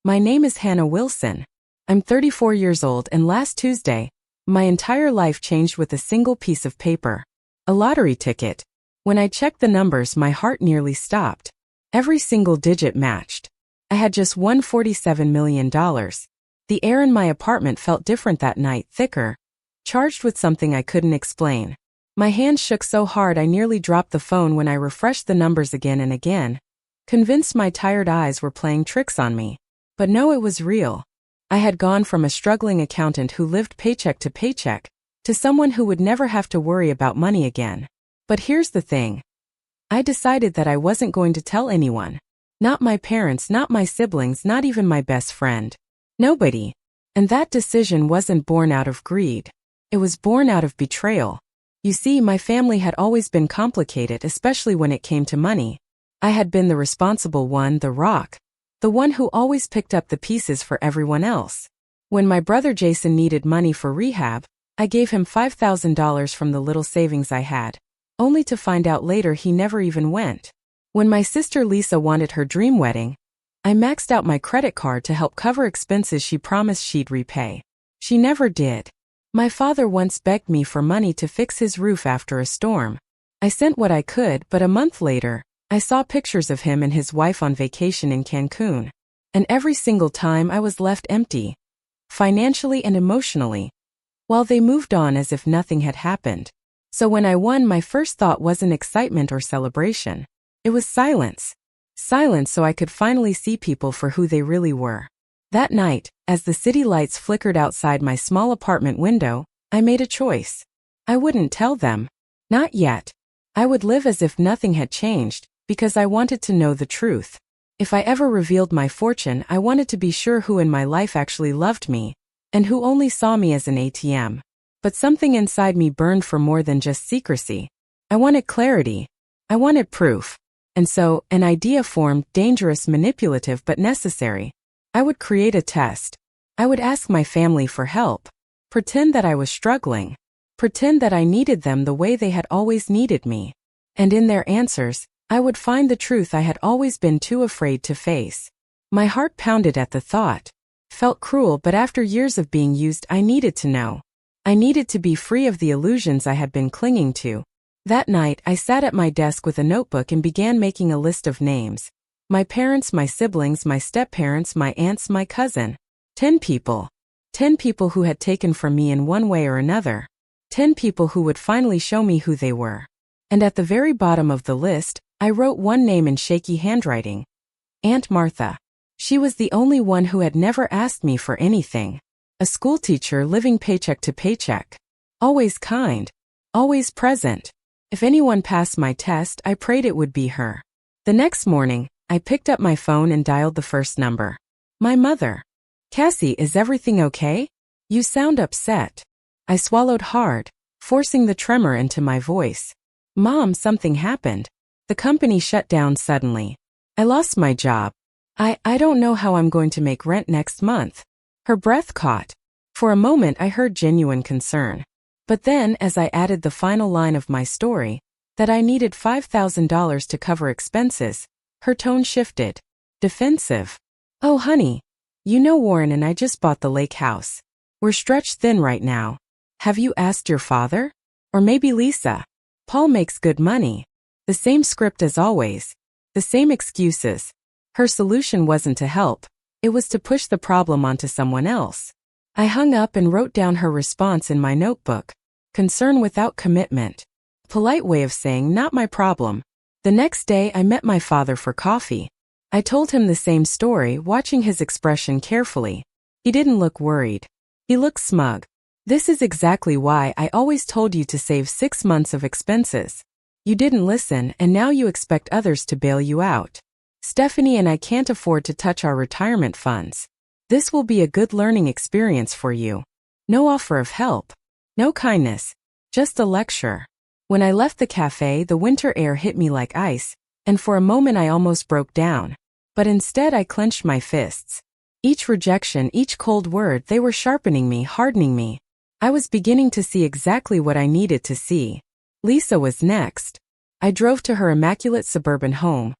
My name is Hannah Wilson. I'm 34 years old, and last Tuesday, my entire life changed with a single piece of paper. A lottery ticket. When I checked the numbers, my heart nearly stopped. Every single digit matched. I had just won $47 million. The air in my apartment felt different that night, thicker, charged with something I couldn't explain. My hands shook so hard I nearly dropped the phone when I refreshed the numbers again and again, convinced my tired eyes were playing tricks on me. But no, it was real. I had gone from a struggling accountant who lived paycheck to paycheck to someone who would never have to worry about money again. But here's the thing. I decided that I wasn't going to tell anyone. Not my parents, not my siblings, not even my best friend. Nobody. And that decision wasn't born out of greed. It was born out of betrayal. You see, my family had always been complicated, especially when it came to money. I had been the responsible one, the rock. The one who always picked up the pieces for everyone else. When my brother Jason needed money for rehab, I gave him $5,000 from the little savings I had, only to find out later he never even went. When my sister Lisa wanted her dream wedding, I maxed out my credit card to help cover expenses she promised she'd repay. She never did. My father once begged me for money to fix his roof after a storm. I sent what I could, but a month later, I saw pictures of him and his wife on vacation in Cancun. And every single time I was left empty, financially and emotionally, while they moved on as if nothing had happened. So when I won, my first thought wasn't excitement or celebration. It was silence. Silence so I could finally see people for who they really were. That night, as the city lights flickered outside my small apartment window, I made a choice. I wouldn't tell them. Not yet. I would live as if nothing had changed, because I wanted to know the truth. If I ever revealed my fortune, I wanted to be sure who in my life actually loved me, and who only saw me as an ATM. But something inside me burned for more than just secrecy. I wanted clarity. I wanted proof. And so, an idea formed, dangerous, manipulative, but necessary. I would create a test. I would ask my family for help. Pretend that I was struggling. Pretend that I needed them the way they had always needed me. And in their answers, I would find the truth I had always been too afraid to face. My heart pounded at the thought. Felt cruel, but after years of being used, I needed to know. I needed to be free of the illusions I had been clinging to. That night, I sat at my desk with a notebook and began making a list of names. My parents, my siblings, my step-parents, my aunts, my cousin. 10 people. 10 people who had taken from me in one way or another. 10 people who would finally show me who they were. And at the very bottom of the list, I wrote one name in shaky handwriting. Aunt Martha. She was the only one who had never asked me for anything. A schoolteacher living paycheck to paycheck. Always kind. Always present. If anyone passed my test, I prayed it would be her. The next morning, I picked up my phone and dialed the first number. My mother. Cassie, is everything okay? You sound upset. I swallowed hard, forcing the tremor into my voice. Mom, something happened. The company shut down suddenly. I lost my job. I don't know how I'm going to make rent next month. Her breath caught. For a moment I heard genuine concern. But then, as I added the final line of my story, that I needed $5,000 to cover expenses, her tone shifted. Defensive. Oh honey. You know Warren and I just bought the lake house. We're stretched thin right now. Have you asked your father? Or maybe Lisa? Paul makes good money. The same script as always. The same excuses. Her solution wasn't to help. It was to push the problem onto someone else. I hung up and wrote down her response in my notebook. Concern without commitment. Polite way of saying not my problem. The next day I met my father for coffee. I told him the same story, watching his expression carefully. He didn't look worried. He looked smug. This is exactly why I always told you to save 6 months of expenses. You didn't listen, and now you expect others to bail you out. Stephanie and I can't afford to touch our retirement funds. This will be a good learning experience for you. No offer of help. No kindness. Just a lecture. When I left the cafe, the winter air hit me like ice, and for a moment I almost broke down. But instead I clenched my fists. Each rejection, each cold word, they were sharpening me, hardening me. I was beginning to see exactly what I needed to see. Lisa was next. I drove to her immaculate suburban home.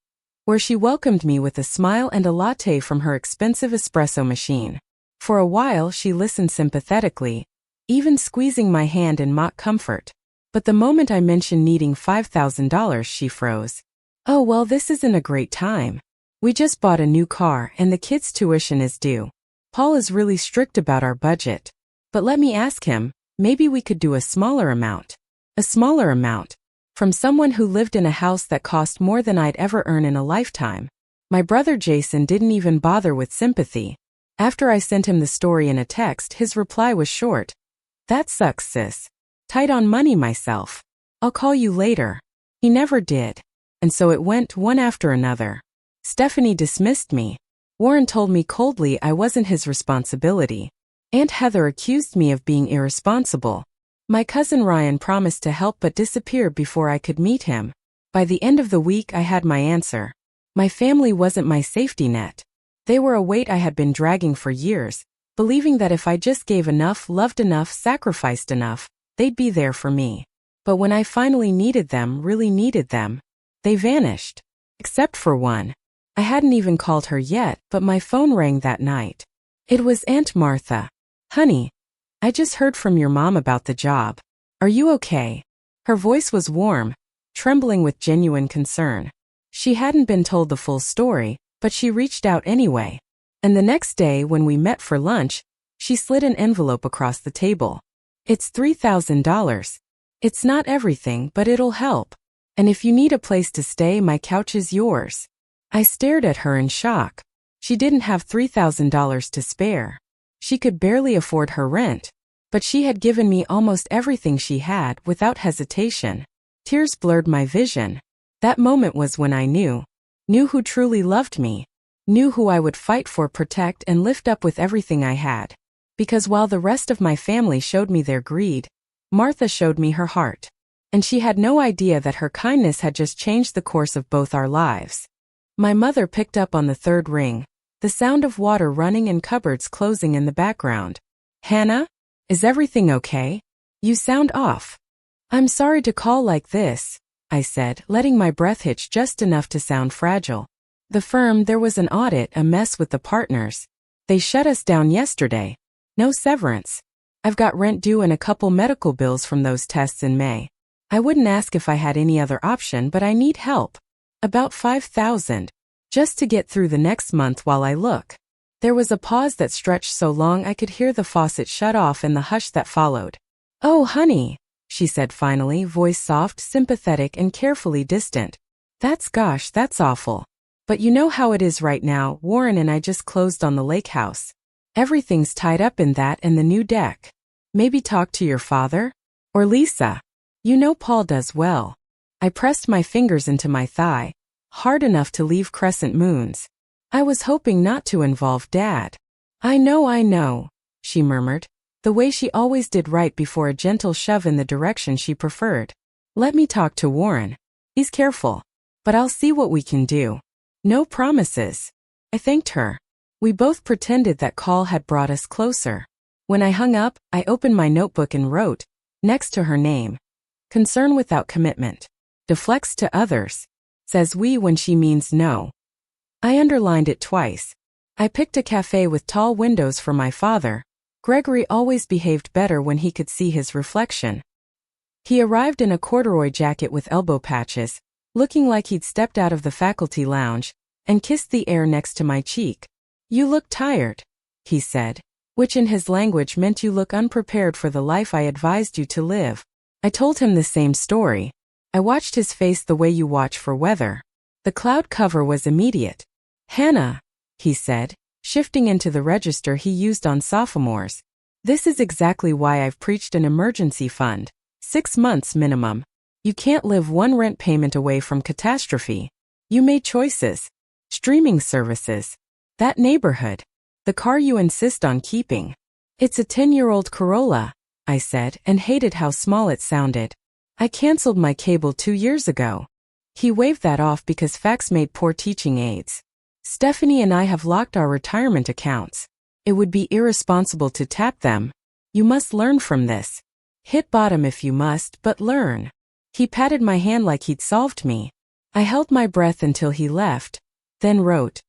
where she welcomed me with a smile and a latte from her expensive espresso machine. For a while she listened sympathetically, even squeezing my hand in mock comfort. But the moment I mentioned needing $5,000, she froze. "Oh well, this isn't a great time. We just bought a new car and the kids' tuition is due. Paul is really strict about our budget. But let me ask him, maybe we could do a smaller amount." A smaller amount? From someone who lived in a house that cost more than I'd ever earn in a lifetime. My brother Jason didn't even bother with sympathy. After I sent him the story in a text, his reply was short. "That sucks, sis. Tight on money myself. I'll call you later." He never did. And so it went one after another. Stephanie dismissed me. Warren told me coldly I wasn't his responsibility. Aunt Heather accused me of being irresponsible. My cousin Ryan promised to help but disappeared before I could meet him. By the end of the week I had my answer. My family wasn't my safety net. They were a weight I had been dragging for years, believing that if I just gave enough, loved enough, sacrificed enough, they'd be there for me. But when I finally needed them, really needed them, they vanished. Except for one. I hadn't even called her yet, but my phone rang that night. It was Aunt Martha. "Honey, I just heard from your mom about the job. Are you okay?" Her voice was warm, trembling with genuine concern. She hadn't been told the full story, but she reached out anyway. And the next day when we met for lunch, she slid an envelope across the table. "It's $3,000. It's not everything, but it'll help. And if you need a place to stay, my couch is yours." I stared at her in shock. She didn't have $3,000 to spare. She could barely afford her rent. But she had given me almost everything she had without hesitation. Tears blurred my vision. That moment was when I knew who truly loved me, knew who I would fight for, protect, and lift up with everything I had. Because while the rest of my family showed me their greed, Martha showed me her heart. And she had no idea that her kindness had just changed the course of both our lives. My mother picked up on the third ring, the sound of water running and cupboards closing in the background. "Hannah? Is everything okay? You sound off." "I'm sorry to call like this," I said, letting my breath hitch just enough to sound fragile. "The firm, there was an audit, a mess with the partners. They shut us down yesterday. No severance. I've got rent due and a couple medical bills from those tests in May. I wouldn't ask if I had any other option, but I need help. About $5,000. Just to get through the next month while I look." There was a pause that stretched so long I could hear the faucet shut off in the hush that followed. "Oh, honey," she said finally, voice soft, sympathetic, and carefully distant. That's awful. But you know how it is right now. Warren and I just closed on the lake house. Everything's tied up in that and the new deck. Maybe talk to your father? Or Lisa. You know Paul does well." I pressed my fingers into my thigh, hard enough to leave crescent moons. I was hoping not to involve Dad. I know, she murmured, the way she always did right before a gentle shove in the direction she preferred. "Let me talk to Warren. He's careful. But I'll see what we can do. No promises." I thanked her. We both pretended that call had brought us closer. When I hung up, I opened my notebook and wrote, next to her name, "Concern without commitment. Deflects to others. Says we when she means no." I underlined it twice. I picked a cafe with tall windows for my father. Gregory always behaved better when he could see his reflection. He arrived in a corduroy jacket with elbow patches, looking like he'd stepped out of the faculty lounge, and kissed the air next to my cheek. "You look tired," he said, which in his language meant you look unprepared for the life I advised you to live. I told him the same story. I watched his face the way you watch for weather. The cloud cover was immediate. "Hannah," he said, shifting into the register he used on sophomores. "This is exactly why I've preached an emergency fund. 6 months minimum. You can't live one rent payment away from catastrophe. You made choices. Streaming services. That neighborhood. The car you insist on keeping. It's a 10-year-old Corolla," I said, and hated how small it sounded. "I canceled my cable 2 years ago." He waved that off because fax made poor teaching aids. "Stephanie and I have locked our retirement accounts. It would be irresponsible to tap them. You must learn from this. Hit bottom if you must, but learn." He patted my hand like he'd solved me. I held my breath until he left, then wrote,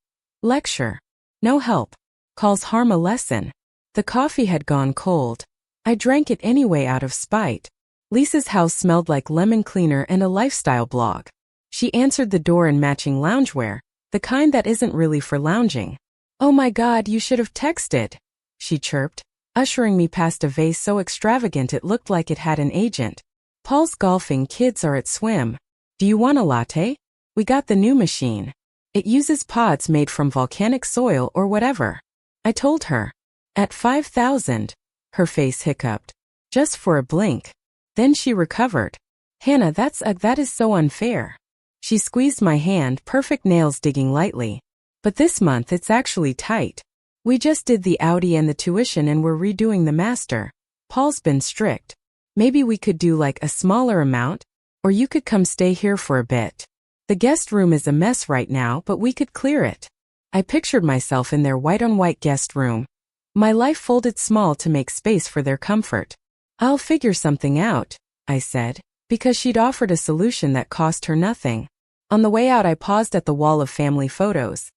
"Lecture. No help. Calls harm a lesson." The coffee had gone cold. I drank it anyway out of spite. Lisa's house smelled like lemon cleaner and a lifestyle blog. She answered the door in matching loungewear, the kind that isn't really for lounging. "Oh my God, you should have texted," she chirped, ushering me past a vase so extravagant it looked like it had an agent. "Paul's golfing, kids are at swim. Do you want a latte? We got the new machine. It uses pods made from volcanic soil or whatever." I told her. "At 5,000. Her face hiccuped. Just for a blink. Then she recovered. "Hana, that is so unfair." She squeezed my hand, perfect nails digging lightly. "But this month it's actually tight. We just did the Audi and the tuition and we're redoing the master. Paul's been strict. Maybe we could do like a smaller amount, or you could come stay here for a bit. The guest room is a mess right now, but we could clear it." I pictured myself in their white-on-white guest room. My life folded small to make space for their comfort. "I'll figure something out," I said, because she'd offered a solution that cost her nothing. On the way out I paused at the wall of family photos.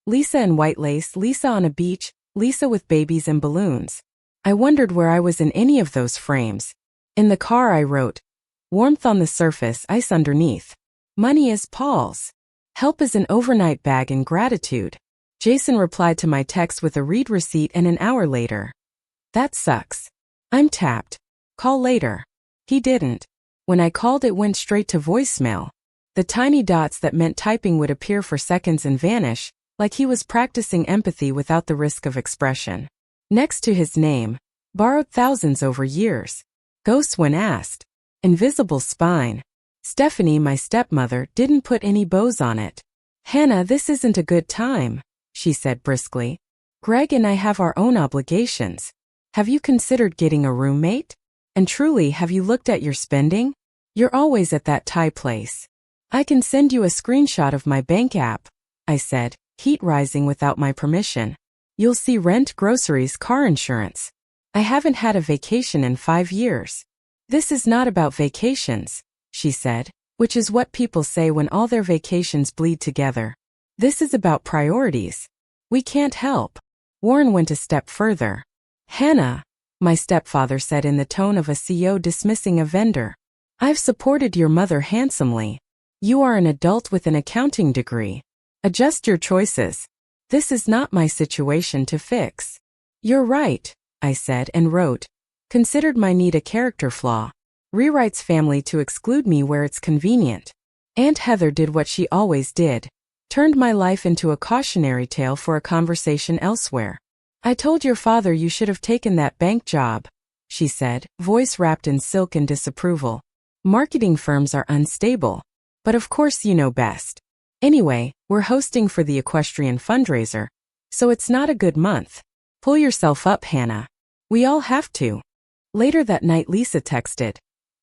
Lisa in white lace, Lisa on a beach, Lisa with babies and balloons. I wondered where I was in any of those frames. In the car I wrote, "Warmth on the surface, ice underneath. Money is Paul's. Help is an overnight bag and gratitude." Jason replied to my text with a read receipt and an hour later. "That sucks. I'm tapped. Call later." He didn't. When I called it went straight to voicemail. The tiny dots that meant typing would appear for seconds and vanish, like he was practicing empathy without the risk of expression. Next to his name, borrowed thousands over years. Ghosts when asked. Invisible spine. Stephanie, my stepmother, didn't put any bows on it. "Hana, this isn't a good time," she said briskly. "Greg and I have our own obligations. Have you considered getting a roommate? And truly, have you looked at your spending? You're always at that Thai place." "I can send you a screenshot of my bank app," I said, heat rising without my permission. "You'll see rent, groceries, car insurance. I haven't had a vacation in 5 years." "This is not about vacations," she said, which is what people say when all their vacations bleed together. "This is about priorities. We can't help." Warren went a step further. "Hana," my stepfather said in the tone of a CEO dismissing a vendor, "I've supported your mother handsomely. You are an adult with an accounting degree. Adjust your choices. This is not my situation to fix." "You're right," I said and wrote, "Considered my need a character flaw. Rewrites family to exclude me where it's convenient." Aunt Heather did what she always did. Turned my life into a cautionary tale for a conversation elsewhere. "I told your father you should have taken that bank job," she said, voice wrapped in silk and disapproval. "Marketing firms are unstable. But of course you know best. Anyway, we're hosting for the equestrian fundraiser, so it's not a good month. Pull yourself up, Hana. We all have to." Later that night Lisa texted,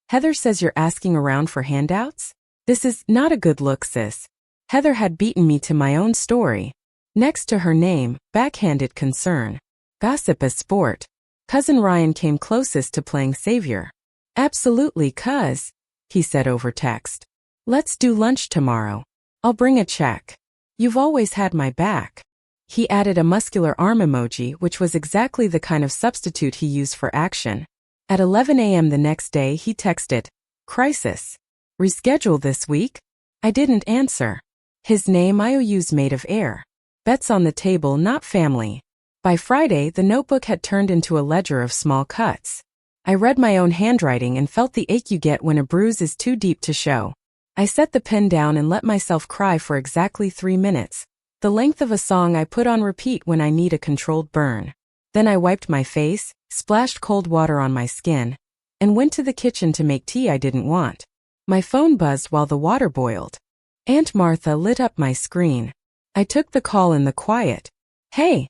"Heather says you're asking around for handouts? This is not a good look, sis." Heather had beaten me to my own story. Next to her name, backhanded concern. Gossip as sport. Cousin Ryan came closest to playing savior. "Absolutely, cuz," he said over text. "Let's do lunch tomorrow. I'll bring a check. You've always had my back." He added a muscular arm emoji, which was exactly the kind of substitute he used for action. At 11 a.m. the next day he texted, "Crisis. Reschedule this week?" I didn't answer. His name IOUs made of air. Bets on the table, not family. By Friday the notebook had turned into a ledger of small cuts. I read my own handwriting and felt the ache you get when a bruise is too deep to show. I set the pen down and let myself cry for exactly 3 minutes, the length of a song I put on repeat when I need a controlled burn. Then I wiped my face, splashed cold water on my skin, and went to the kitchen to make tea I didn't want. My phone buzzed while the water boiled. Aunt Martha lit up my screen. I took the call in the quiet. "Hey,"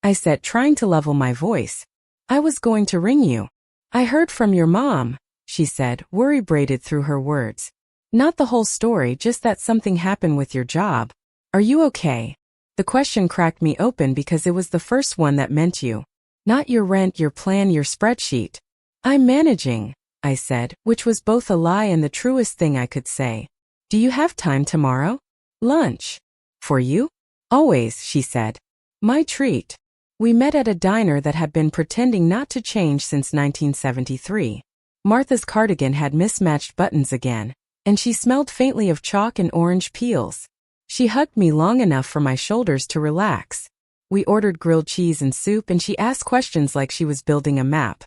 I said, trying to level my voice. "I was going to ring you." "I heard from your mom," she said, worry braided through her words. "Not the whole story, just that something happened with your job. Are you okay?" The question cracked me open because it was the first one that meant you. Not your rent, your plan, your spreadsheet. "I'm managing," I said, which was both a lie and the truest thing I could say. Do you have time tomorrow? Lunch. For you? Always, she said. My treat. We met at a diner that had been pretending not to change since 1973. Martha's cardigan had mismatched buttons again, and she smelled faintly of chalk and orange peels. She hugged me long enough for my shoulders to relax. We ordered grilled cheese and soup, and she asked questions like she was building a map.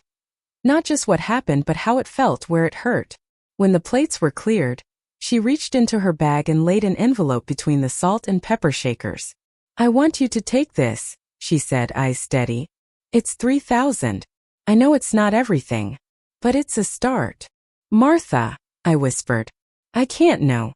Not just what happened, but how it felt where it hurt. When the plates were cleared, she reached into her bag and laid an envelope between the salt and pepper shakers. I want you to take this, she said, eyes steady. It's $3,000. I know it's not everything, but it's a start. Martha, I whispered. I can't know.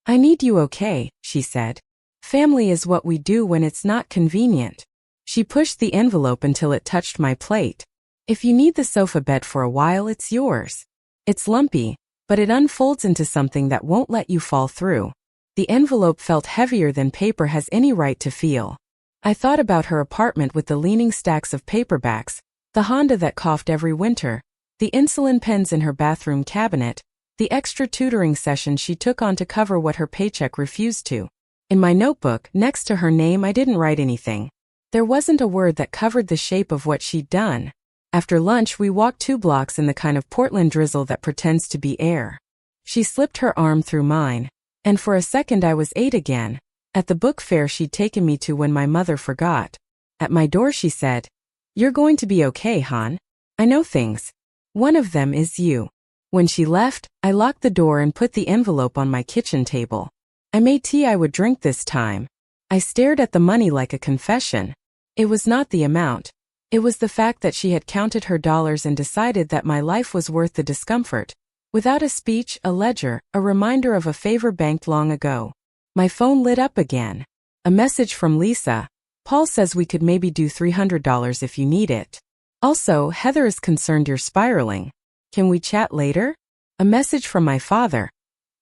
I need you, okay, she said. Family is what we do when it's not convenient. She pushed the envelope until it touched my plate. If you need the sofa bed for a while, it's yours. It's lumpy, but it unfolds into something that won't let you fall through. The envelope felt heavier than paper has any right to feel. I thought about her apartment with the leaning stacks of paperbacks, the Honda that coughed every winter, the insulin pens in her bathroom cabinet, the extra tutoring session she took on to cover what her paycheck refused to. In my notebook, next to her name, I didn't write anything. There wasn't a word that covered the shape of what she'd done. After lunch, we walked 2 blocks in the kind of Portland drizzle that pretends to be air. She slipped her arm through mine, and for a second I was 8 again, at the book fair she'd taken me to when my mother forgot. At my door she said, You're going to be okay, hon. I know things. One of them is you. When she left, I locked the door and put the envelope on my kitchen table. I made tea I would drink this time. I stared at the money like a confession. It was not the amount. It was the fact that she had counted her dollars and decided that my life was worth the discomfort. Without a speech, a ledger, a reminder of a favor banked long ago. My phone lit up again. A message from Lisa. Paul says we could maybe do $300 if you need it. Also, Heather is concerned you're spiraling. Can we chat later? A message from my father.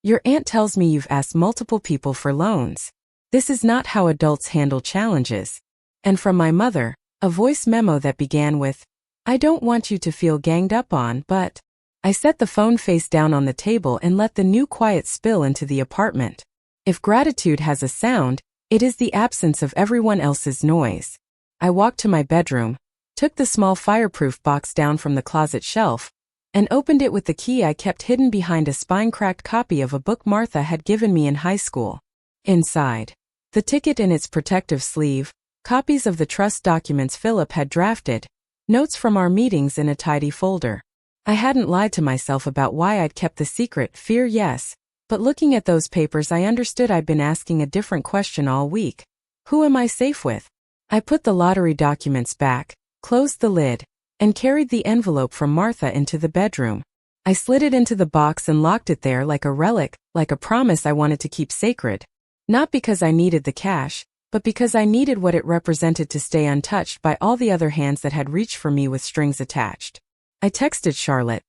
Your aunt tells me you've asked multiple people for loans. This is not how adults handle challenges. And from my mother, a voice memo that began with, I don't want you to feel ganged up on, but... I set the phone face down on the table and let the new quiet spill into the apartment. If gratitude has a sound, it is the absence of everyone else's noise. I walked to my bedroom, took the small fireproof box down from the closet shelf, and opened it with the key I kept hidden behind a spine-cracked copy of a book Martha had given me in high school. Inside, the ticket in its protective sleeve, copies of the trust documents Philip had drafted, notes from our meetings in a tidy folder. I hadn't lied to myself about why I'd kept the secret, fear yes, but looking at those papers I understood I'd been asking a different question all week. Who am I safe with? I put the lottery documents back, closed the lid, and carried the envelope from Martha into the bedroom. I slid it into the box and locked it there like a relic, like a promise I wanted to keep sacred. Not because I needed the cash, but because I needed what it represented to stay untouched by all the other hands that had reached for me with strings attached. I texted Charlotte.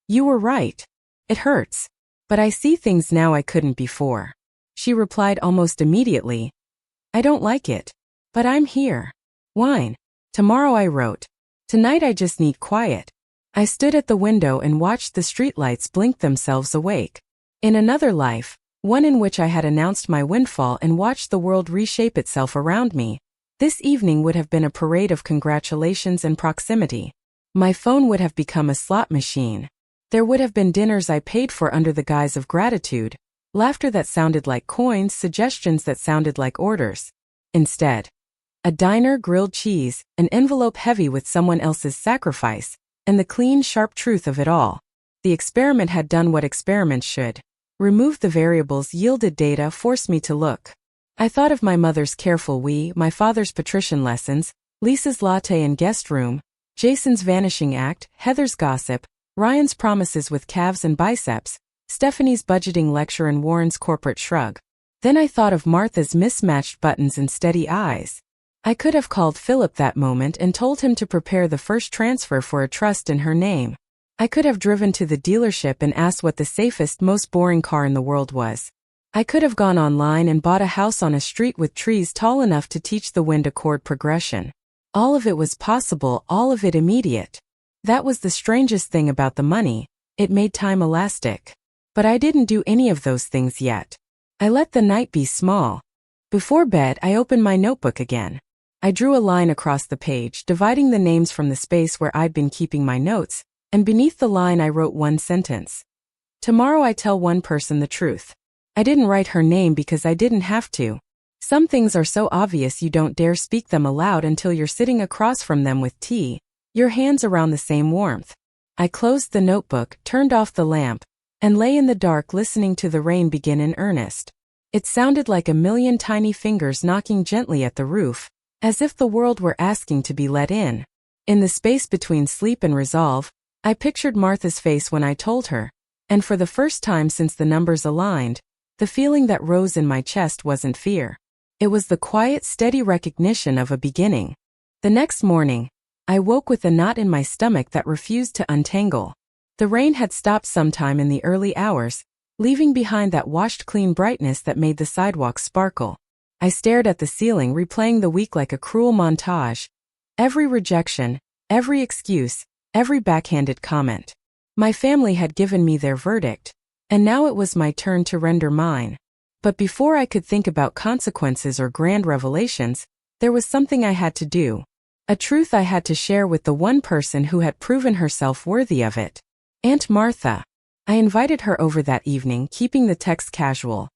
You were right. It hurts. But I see things now I couldn't before. She replied almost immediately. I don't like it. But I'm here. Wine. Tomorrow, I wrote. Tonight I just need quiet. I stood at the window and watched the streetlights blink themselves awake. In another life, one in which I had announced my windfall and watched the world reshape itself around me, this evening would have been a parade of congratulations and proximity. My phone would have become a slot machine. There would have been dinners I paid for under the guise of gratitude, laughter that sounded like coins, suggestions that sounded like orders. Instead, a diner, grilled cheese, an envelope heavy with someone else's sacrifice, and the clean, sharp truth of it all. The experiment had done what experiments should. Removed the variables, yielded data, forced me to look. I thought of my mother's careful we, my father's patrician lessons, Lisa's latte and guest room, Jason's vanishing act, Heather's gossip, Ryan's promises with calves and biceps, Stephanie's budgeting lecture and Warren's corporate shrug. Then I thought of Martha's mismatched buttons and steady eyes. I could have called Philip that moment and told him to prepare the first transfer for a trust in her name. I could have driven to the dealership and asked what the safest, most boring car in the world was. I could have gone online and bought a house on a street with trees tall enough to teach the wind a chord progression. All of it was possible, all of it immediate. That was the strangest thing about the money. It made time elastic. But I didn't do any of those things yet. I let the night be small. Before bed, I opened my notebook again. I drew a line across the page, dividing the names from the space where I'd been keeping my notes, and beneath the line I wrote one sentence. Tomorrow I tell one person the truth. I didn't write her name because I didn't have to. Some things are so obvious you don't dare speak them aloud until you're sitting across from them with tea, your hands around the same warmth. I closed the notebook, turned off the lamp, and lay in the dark listening to the rain begin in earnest. It sounded like a million tiny fingers knocking gently at the roof, as if the world were asking to be let in. In the space between sleep and resolve, I pictured Martha's face when I told her, and for the first time since the numbers aligned, the feeling that rose in my chest wasn't fear. It was the quiet, steady recognition of a beginning. The next morning, I woke with a knot in my stomach that refused to untangle. The rain had stopped sometime in the early hours, leaving behind that washed-clean brightness that made the sidewalk sparkle. I stared at the ceiling, replaying the week like a cruel montage. Every rejection, every excuse, every backhanded comment. My family had given me their verdict, and now it was my turn to render mine. But before I could think about consequences or grand revelations, there was something I had to do. A truth I had to share with the one person who had proven herself worthy of it. Aunt Martha. I invited her over that evening, keeping the text casual.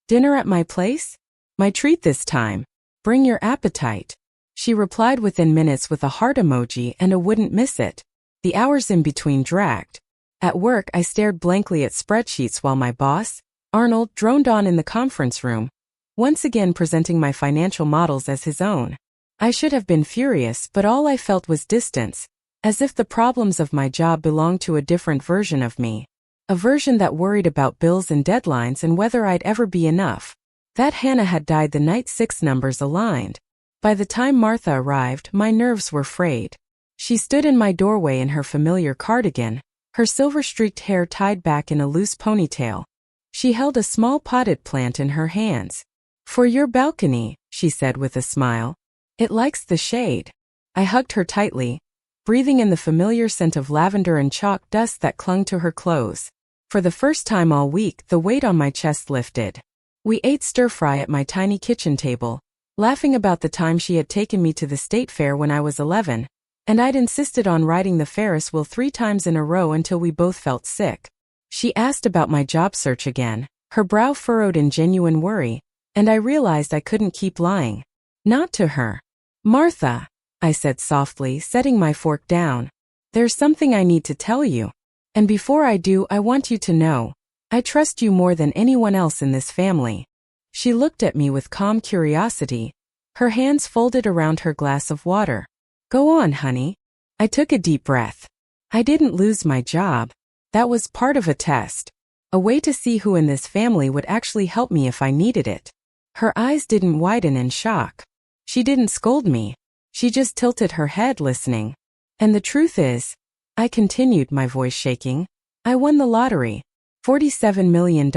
Dinner at my place? My treat this time. Bring your appetite. She replied within minutes with a heart emoji and a wouldn't miss it. The hours in between dragged. At work, I stared blankly at spreadsheets while my boss, Arnold, droned on in the conference room, once again presenting my financial models as his own. I should have been furious, but all I felt was distance, as if the problems of my job belonged to a different version of me. A version that worried about bills and deadlines and whether I'd ever be enough. That Hana had died the night 6 numbers aligned. By the time Martha arrived, my nerves were frayed. She stood in my doorway in her familiar cardigan, her silver-streaked hair tied back in a loose ponytail. She held a small potted plant in her hands. For your balcony, she said with a smile. It likes the shade. I hugged her tightly, breathing in the familiar scent of lavender and chalk dust that clung to her clothes. For the first time all week, the weight on my chest lifted. We ate stir-fry at my tiny kitchen table, laughing about the time she had taken me to the state fair when I was 11, and I'd insisted on riding the Ferris wheel 3 times in a row until we both felt sick. She asked about my job search again, her brow furrowed in genuine worry, and I realized I couldn't keep lying. Not to her. Martha, I said softly, setting my fork down. There's something I need to tell you. And before I do, I want you to know, I trust you more than anyone else in this family. She looked at me with calm curiosity, her hands folded around her glass of water. Go on, honey. I took a deep breath. I didn't lose my job. That was part of a test. A way to see who in this family would actually help me if I needed it. Her eyes didn't widen in shock. She didn't scold me. She just tilted her head listening. And the truth is, I continued, my voice shaking, I won the lottery. $47 million.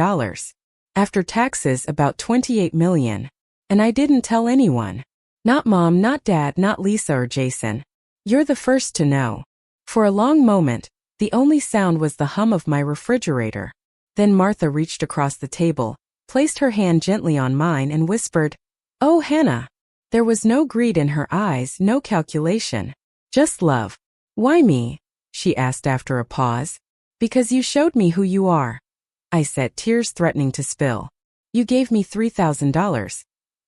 After taxes, about $28 million. And I didn't tell anyone. Not Mom, not Dad, not Lisa or Jason. You're the first to know. For a long moment, the only sound was the hum of my refrigerator. Then Martha reached across the table, placed her hand gently on mine and whispered, Oh, Hana. There was no greed in her eyes, no calculation. Just love. Why me? She asked after a pause. Because you showed me who you are. I said, tears threatening to spill. You gave me $3,000.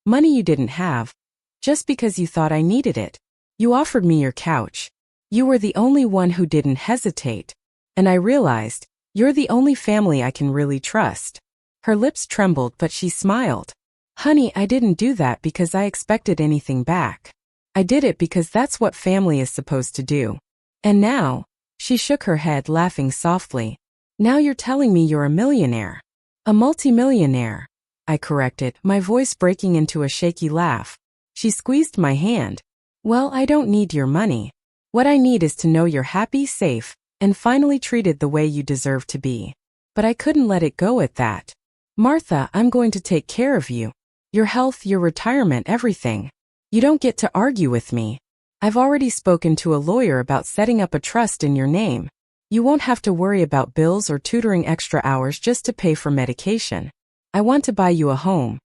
Money you didn't have. Just because you thought I needed it. You offered me your couch. You were the only one who didn't hesitate. And I realized, you're the only family I can really trust. Her lips trembled, but she smiled. Honey, I didn't do that because I expected anything back. I did it because that's what family is supposed to do. And now, she shook her head, laughing softly. Now you're telling me you're a millionaire. A multimillionaire. I corrected, my voice breaking into a shaky laugh. She squeezed my hand. Well, I don't need your money. What I need is to know you're happy, safe, and finally treated the way you deserve to be. But I couldn't let it go at that. Martha, I'm going to take care of you. Your health, your retirement, everything. You don't get to argue with me. I've already spoken to a lawyer about setting up a trust in your name. You won't have to worry about bills or tutoring extra hours just to pay for medication. I want to buy you a home.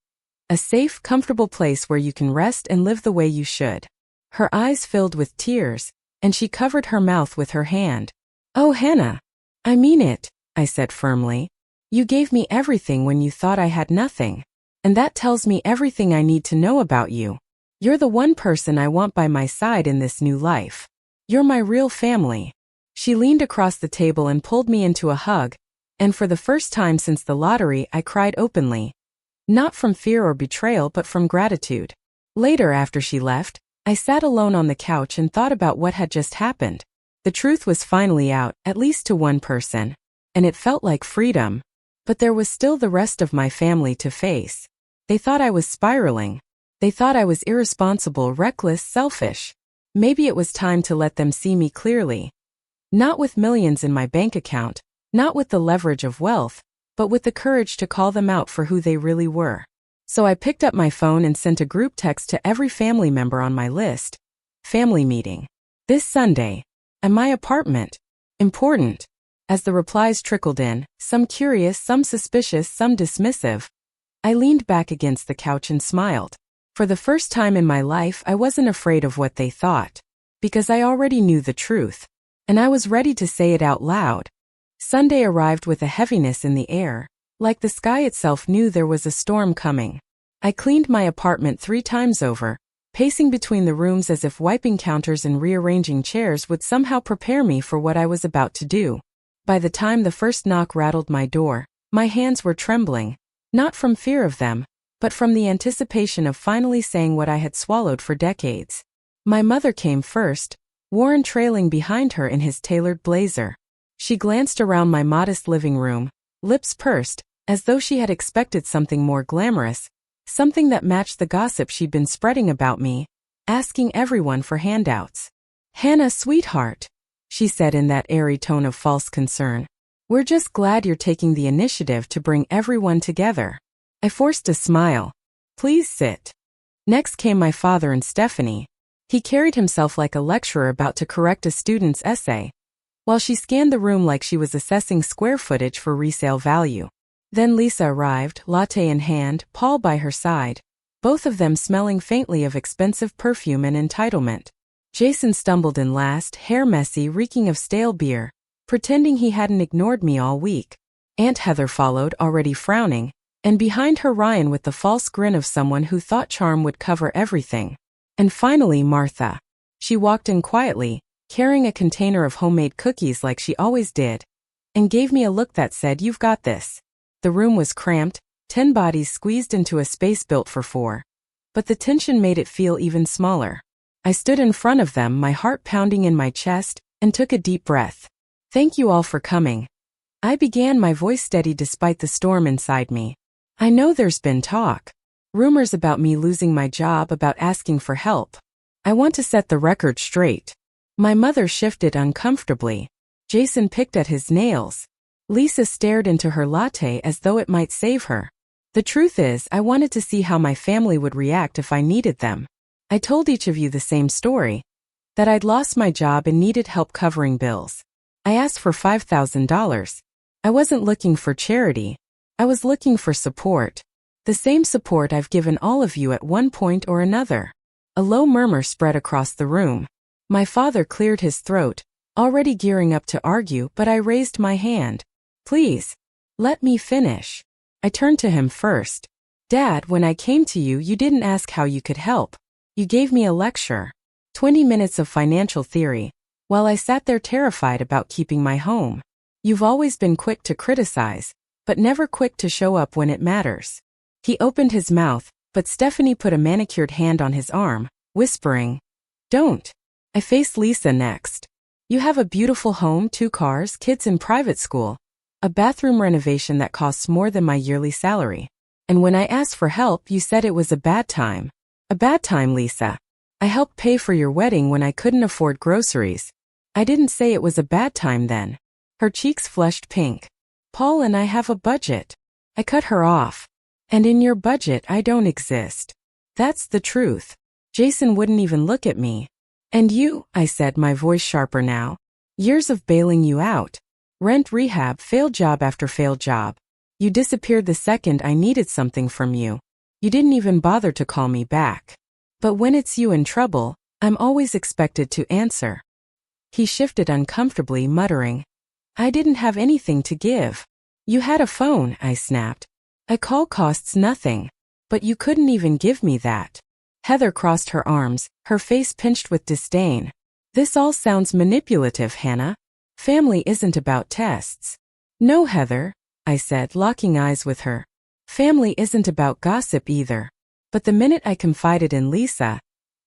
A safe, comfortable place where you can rest and live the way you should." Her eyes filled with tears, and she covered her mouth with her hand. "Oh, Hana. I mean it," I said firmly. "You gave me everything when you thought I had nothing. And that tells me everything I need to know about you. You're the one person I want by my side in this new life. You're my real family." She leaned across the table and pulled me into a hug, and for the first time since the lottery I cried openly. Not from fear or betrayal but from gratitude. Later, after she left, I sat alone on the couch and thought about what had just happened. The truth was finally out, at least to one person, and it felt like freedom. But there was still the rest of my family to face. They thought I was spiraling. They thought I was irresponsible, reckless, selfish. Maybe it was time to let them see me clearly. Not with millions in my bank account, not with the leverage of wealth, but with the courage to call them out for who they really were. So I picked up my phone and sent a group text to every family member on my list. "Family meeting. This Sunday. At my apartment. Important." As the replies trickled in, some curious, some suspicious, some dismissive, I leaned back against the couch and smiled. For the first time in my life, I wasn't afraid of what they thought, because I already knew the truth. And I was ready to say it out loud. Sunday arrived with a heaviness in the air, like the sky itself knew there was a storm coming. I cleaned my apartment 3 times over, pacing between the rooms as if wiping counters and rearranging chairs would somehow prepare me for what I was about to do. By the time the first knock rattled my door, my hands were trembling, not from fear of them, but from the anticipation of finally saying what I had swallowed for decades. My mother came first, Warren trailing behind her in his tailored blazer. She glanced around my modest living room, lips pursed, as though she had expected something more glamorous, something that matched the gossip she'd been spreading about me, asking everyone for handouts. "Hana, sweetheart," she said in that airy tone of false concern. "We're just glad you're taking the initiative to bring everyone together." I forced a smile. "Please sit." Next came my father and Stephanie. He carried himself like a lecturer about to correct a student's essay, while she scanned the room like she was assessing square footage for resale value. Then Lisa arrived, latte in hand, Paul by her side, both of them smelling faintly of expensive perfume and entitlement. Jason stumbled in last, hair messy, reeking of stale beer, pretending he hadn't ignored me all week. Aunt Heather followed, already frowning, and behind her Ryan with the false grin of someone who thought charm would cover everything. And finally Martha. She walked in quietly, carrying a container of homemade cookies like she always did, and gave me a look that said, "You've got this." The room was cramped, 10 bodies squeezed into a space built for 4. But the tension made it feel even smaller. I stood in front of them, my heart pounding in my chest, and took a deep breath. "Thank you all for coming." I began, my voice steady despite the storm inside me. "I know there's been talk. Rumors about me losing my job, about asking for help. I want to set the record straight." My mother shifted uncomfortably. Jason picked at his nails. Lisa stared into her latte as though it might save her. The truth is, I wanted to see how my family would react if I needed them. I told each of you the same story, that I'd lost my job and needed help covering bills. I asked for $5,000. I wasn't looking for charity. I was looking for support. The same support I've given all of you at one point or another. A low murmur spread across the room. My father cleared his throat, already gearing up to argue, but I raised my hand. "Please, let me finish." I turned to him first. "Dad, when I came to you, you didn't ask how you could help. You gave me a lecture. 20 minutes of financial theory, while I sat there terrified about keeping my home. You've always been quick to criticize, but never quick to show up when it matters." He opened his mouth, but Stephanie put a manicured hand on his arm, whispering, "Don't." I faced Lisa next. "You have a beautiful home, 2 cars, kids in private school, a bathroom renovation that costs more than my yearly salary. And when I asked for help, you said it was a bad time." "A bad time, Lisa. I helped pay for your wedding when I couldn't afford groceries. I didn't say it was a bad time then." Her cheeks flushed pink. "Paul and I have a budget." I cut her off. "And in your budget, I don't exist. That's the truth." Jason wouldn't even look at me. "And you," I said, my voice sharper now. Years of bailing you out. Rent, rehab, failed job after failed job. You disappeared the second I needed something from you. You didn't even bother to call me back. But when it's you in trouble, I'm always expected to answer. He shifted uncomfortably, muttering, I didn't have anything to give. You had a phone, I snapped. A call costs nothing. But you couldn't even give me that. Heather crossed her arms, her face pinched with disdain. This all sounds manipulative, Hannah. Family isn't about tests. No, Heather, I said, locking eyes with her. Family isn't about gossip either. But the minute I confided in Lisa,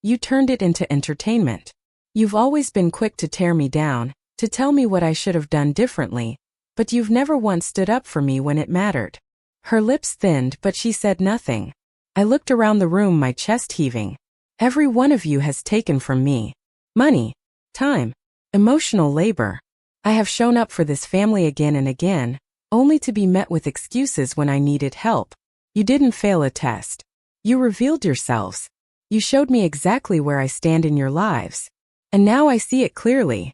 you turned it into entertainment. You've always been quick to tear me down, to tell me what I should have done differently, but you've never once stood up for me when it mattered. Her lips thinned, but she said nothing. I looked around the room, my chest heaving. Every one of you has taken from me. Money, time, emotional labor. I have shown up for this family again and again, only to be met with excuses when I needed help. You didn't fail a test. You revealed yourselves. You showed me exactly where I stand in your lives. And now I see it clearly.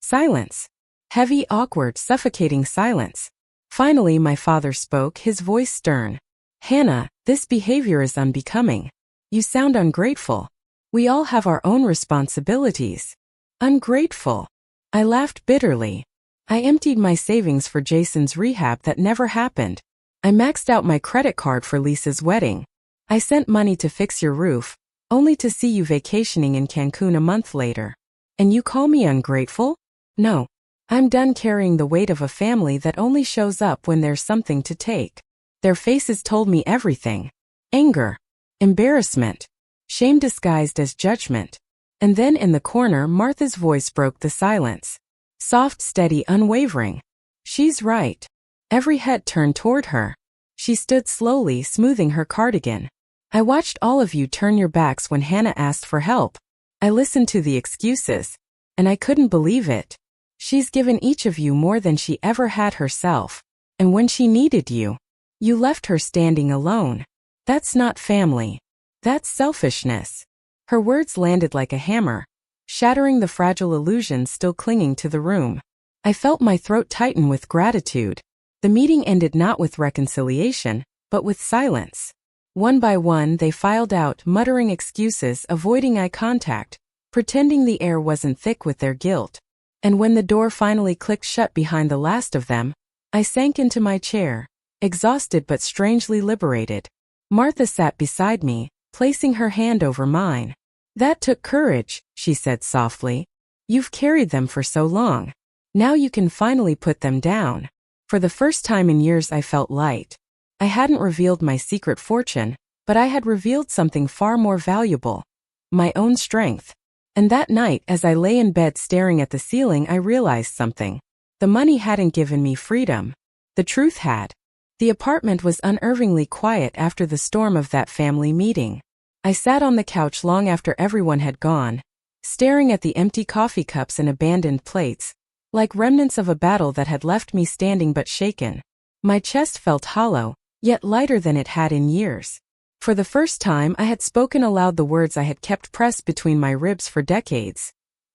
Silence. Heavy, awkward, suffocating silence. Finally, my father spoke, his voice stern. Hannah, this behavior is unbecoming. You sound ungrateful. We all have our own responsibilities. Ungrateful. I laughed bitterly. I emptied my savings for Jason's rehab that never happened. I maxed out my credit card for Lisa's wedding. I sent money to fix your roof, only to see you vacationing in Cancun a month later. And you call me ungrateful? No. I'm done carrying the weight of a family that only shows up when there's something to take. Their faces told me everything. Anger. Embarrassment. Shame disguised as judgment. And then in the corner, Martha's voice broke the silence. Soft, steady, unwavering. She's right. Every head turned toward her. She stood slowly, smoothing her cardigan. I watched all of you turn your backs when Hannah asked for help. I listened to the excuses. And I couldn't believe it. She's given each of you more than she ever had herself. And when she needed you, you left her standing alone. That's not family. That's selfishness. Her words landed like a hammer, shattering the fragile illusions still clinging to the room. I felt my throat tighten with gratitude. The meeting ended not with reconciliation, but with silence. One by one, they filed out, muttering excuses, avoiding eye contact, pretending the air wasn't thick with their guilt. And when the door finally clicked shut behind the last of them, I sank into my chair, exhausted but strangely liberated. Martha sat beside me, placing her hand over mine. That took courage, she said softly. You've carried them for so long. Now you can finally put them down. For the first time in years I felt light. I hadn't revealed my secret fortune, but I had revealed something far more valuable. My own strength. And that night, as I lay in bed staring at the ceiling, I realized something. The money hadn't given me freedom. The truth had. The apartment was unnervingly quiet after the storm of that family meeting. I sat on the couch long after everyone had gone, staring at the empty coffee cups and abandoned plates, like remnants of a battle that had left me standing but shaken. My chest felt hollow, yet lighter than it had in years. For the first time, I had spoken aloud the words I had kept pressed between my ribs for decades.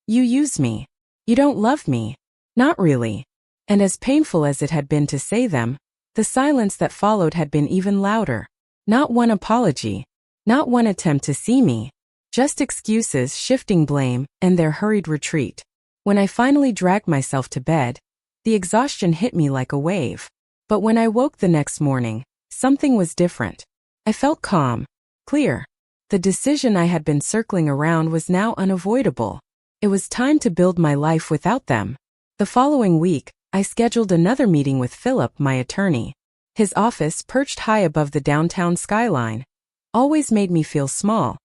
You use me. You don't love me. Not really. And as painful as it had been to say them, the silence that followed had been even louder. Not one apology. Not one attempt to see me. Just excuses, shifting blame, and their hurried retreat. When I finally dragged myself to bed, the exhaustion hit me like a wave. But when I woke the next morning, something was different. I felt calm, clear. The decision I had been circling around was now unavoidable. It was time to build my life without them. The following week, I scheduled another meeting with Philip, my attorney. His office, perched high above the downtown skyline, always made me feel small.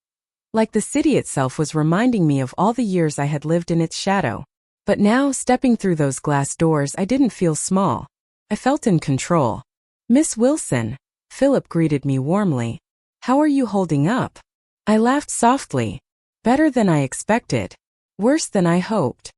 Like the city itself was reminding me of all the years I had lived in its shadow. But now, stepping through those glass doors, I didn't feel small. I felt in control. Miss Wilson, Philip greeted me warmly. How are you holding up? I laughed softly. Better than I expected. Worse than I hoped.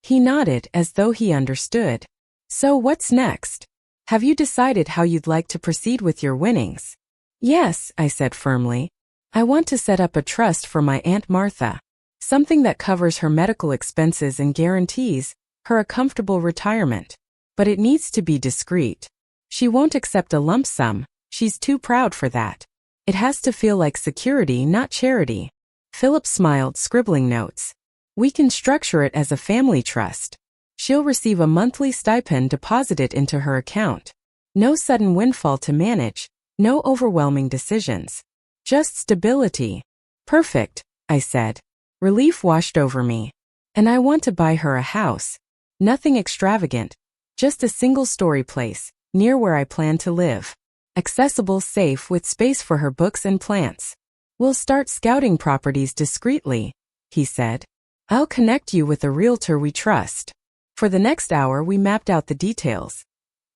He nodded as though he understood. So what's next? Have you decided how you'd like to proceed with your winnings? Yes, I said firmly. I want to set up a trust for my Aunt Martha. Something that covers her medical expenses and guarantees her a comfortable retirement. But it needs to be discreet. She won't accept a lump sum, she's too proud for that. It has to feel like security, not charity. Philip smiled, scribbling notes. We can structure it as a family trust. She'll receive a monthly stipend deposited into her account. No sudden windfall to manage, no overwhelming decisions. Just stability. Perfect, I said. Relief washed over me. And I want to buy her a house. Nothing extravagant, just a single-story place, near where I plan to live. Accessible, safe, with space for her books and plants. We'll start scouting properties discreetly, he said. I'll connect you with a realtor we trust. For the next hour we mapped out the details.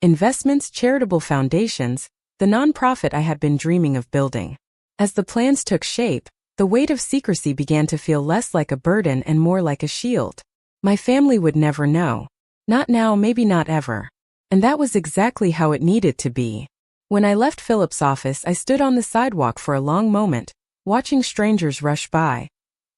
Investments, charitable foundations, the nonprofit I had been dreaming of building. As the plans took shape, the weight of secrecy began to feel less like a burden and more like a shield. My family would never know. Not now, maybe not ever. And that was exactly how it needed to be. When I left Philip's office, I stood on the sidewalk for a long moment, watching strangers rush by,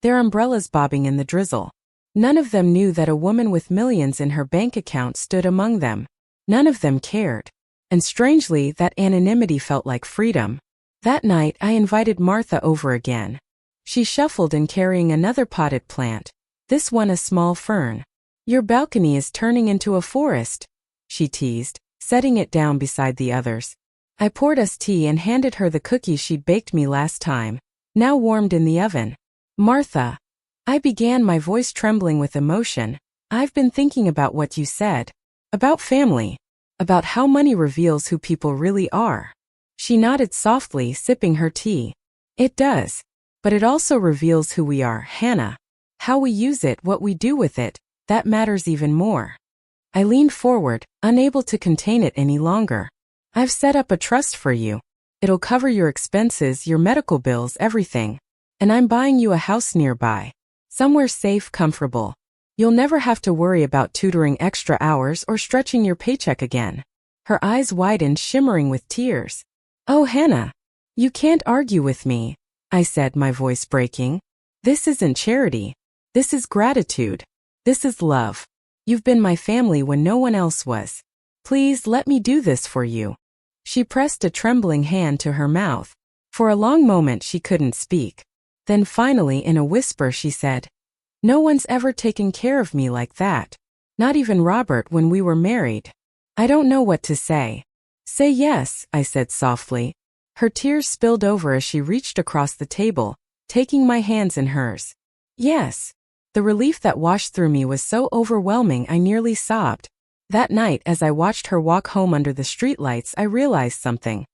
their umbrellas bobbing in the drizzle. None of them knew that a woman with millions in her bank account stood among them. None of them cared. And strangely, that anonymity felt like freedom. That night, I invited Martha over again. She shuffled in carrying another potted plant, this one a small fern. Your balcony is turning into a forest, she teased, setting it down beside the others. I poured us tea and handed her the cookies she'd baked me last time, now warmed in the oven. Martha, I began, my voice trembling with emotion. I've been thinking about what you said. About family. About how money reveals who people really are. She nodded softly, sipping her tea. It does. But it also reveals who we are, Hana. How we use it, what we do with it, that matters even more. I leaned forward, unable to contain it any longer. I've set up a trust for you. It'll cover your expenses, your medical bills, everything. And I'm buying you a house nearby. Somewhere safe, comfortable. You'll never have to worry about tutoring extra hours or stretching your paycheck again. Her eyes widened, shimmering with tears. Oh, Hana, you can't argue with me, I said, my voice breaking. This isn't charity. This is gratitude. This is love. You've been my family when no one else was. Please let me do this for you. She pressed a trembling hand to her mouth. For a long moment she couldn't speak. Then finally, in a whisper, she said, No one's ever taken care of me like that. Not even Robert when we were married. I don't know what to say. Say yes, I said softly. Her tears spilled over as she reached across the table, taking my hands in hers. Yes. The relief that washed through me was so overwhelming I nearly sobbed. That night, as I watched her walk home under the streetlights, I realized something.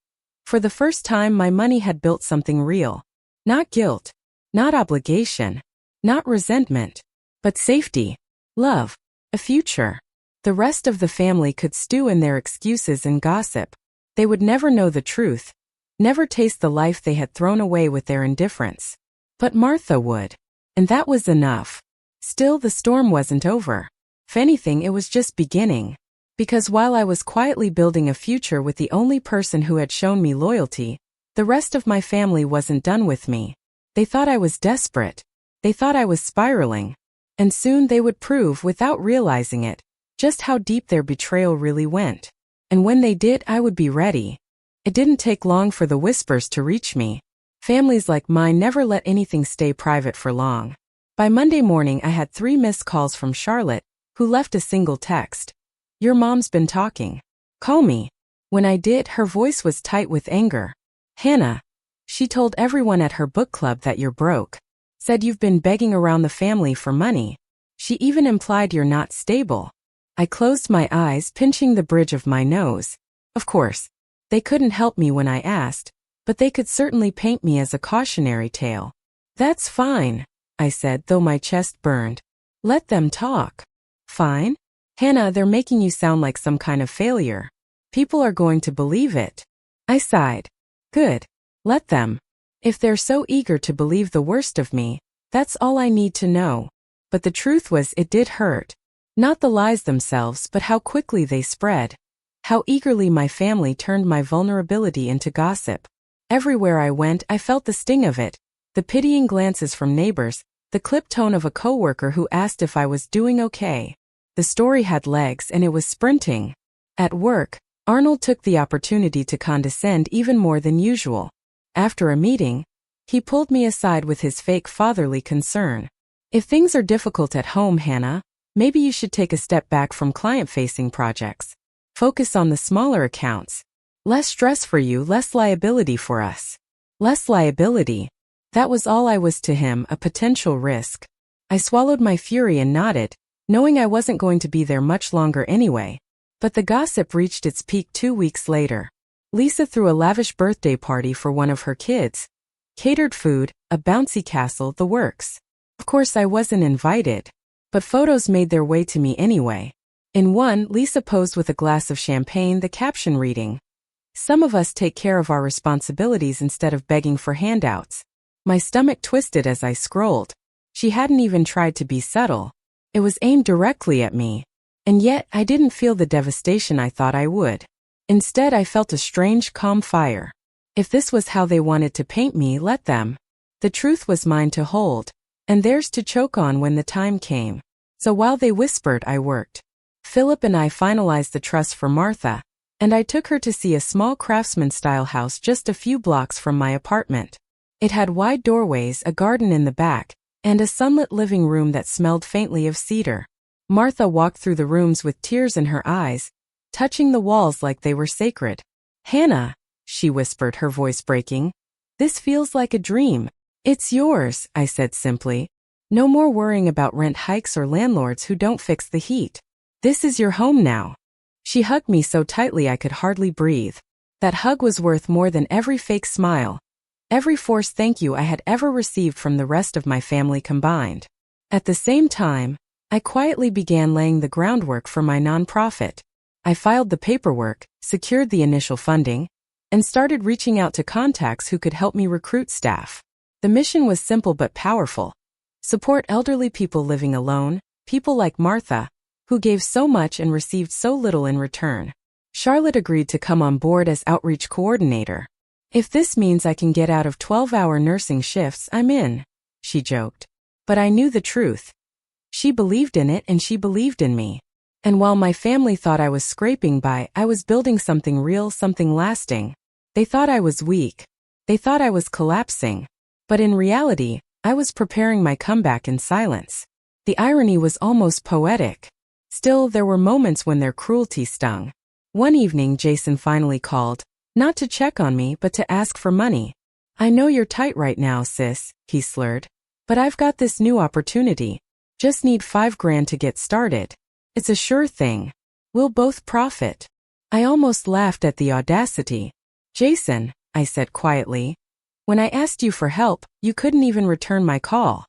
For the first time, my money had built something real. Not guilt. Not obligation. Not resentment. But safety. Love. A future. The rest of the family could stew in their excuses and gossip. They would never know the truth. Never taste the life they had thrown away with their indifference. But Martha would. And that was enough. Still, the storm wasn't over. If anything, it was just beginning. Because while I was quietly building a future with the only person who had shown me loyalty, the rest of my family wasn't done with me. They thought I was desperate. They thought I was spiraling. And soon they would prove, without realizing it, just how deep their betrayal really went. And when they did, I would be ready. It didn't take long for the whispers to reach me. Families like mine never let anything stay private for long. By Monday morning, I had 3 missed calls from Charlotte, who left a single text. Your mom's been talking. Call me. When I did, her voice was tight with anger. Hana. She told everyone at her book club that you're broke. Said you've been begging around the family for money. She even implied you're not stable. I closed my eyes, pinching the bridge of my nose. Of course, they couldn't help me when I asked, but they could certainly paint me as a cautionary tale. That's fine, I said, though my chest burned. Let them talk. Fine? Hana, they're making you sound like some kind of failure. People are going to believe it. I sighed. Good. Let them. If they're so eager to believe the worst of me, that's all I need to know. But the truth was, it did hurt. Not the lies themselves, but how quickly they spread. How eagerly my family turned my vulnerability into gossip. Everywhere I went, I felt the sting of it. The pitying glances from neighbors, the clipped tone of a coworker who asked if I was doing okay. The story had legs and it was sprinting. At work, Arnold took the opportunity to condescend even more than usual. After a meeting, he pulled me aside with his fake fatherly concern. If things are difficult at home, Hana, maybe you should take a step back from client-facing projects. Focus on the smaller accounts. Less stress for you, less liability for us. Less liability. That was all I was to him, a potential risk. I swallowed my fury and nodded, knowing I wasn't going to be there much longer anyway. But the gossip reached its peak 2 weeks later. Lisa threw a lavish birthday party for one of her kids. Catered food, a bouncy castle, the works. Of course I wasn't invited. But photos made their way to me anyway. In one, Lisa posed with a glass of champagne, the caption reading, "Some of us take care of our responsibilities instead of begging for handouts." My stomach twisted as I scrolled. She hadn't even tried to be subtle. It was aimed directly at me. And yet, I didn't feel the devastation I thought I would. Instead, I felt a strange, calm fire. If this was how they wanted to paint me, let them. The truth was mine to hold, and theirs to choke on when the time came. So while they whispered, I worked. Philip and I finalized the truss for Martha, and I took her to see a small craftsman-style house just a few blocks from my apartment. It had wide doorways, a garden in the back, and a sunlit living room that smelled faintly of cedar. Martha walked through the rooms with tears in her eyes, touching the walls like they were sacred. "Hana," she whispered, her voice breaking, "this feels like a dream." "It's yours," I said simply. "No more worrying about rent hikes or landlords who don't fix the heat. This is your home now." She hugged me so tightly I could hardly breathe. That hug was worth more than every fake smile, every forced thank you I had ever received from the rest of my family combined. At the same time, I quietly began laying the groundwork for my nonprofit. I filed the paperwork, secured the initial funding, and started reaching out to contacts who could help me recruit staff. The mission was simple but powerful. Support elderly people living alone, people like Martha, who gave so much and received so little in return. Charlotte agreed to come on board as outreach coordinator. "If this means I can get out of 12-hour nursing shifts, I'm in," she joked. But I knew the truth. She believed in it and she believed in me. And while my family thought I was scraping by, I was building something real, something lasting. They thought I was weak. They thought I was collapsing. But in reality, I was preparing my comeback in silence. The irony was almost poetic. Still, there were moments when their cruelty stung. One evening, Jason finally called, not to check on me, but to ask for money. "I know you're tight right now, sis," he slurred. "But I've got this new opportunity. Just need $5,000 to get started. It's a sure thing. We'll both profit." I almost laughed at the audacity. "Jason," I said quietly, "when I asked you for help, you couldn't even return my call."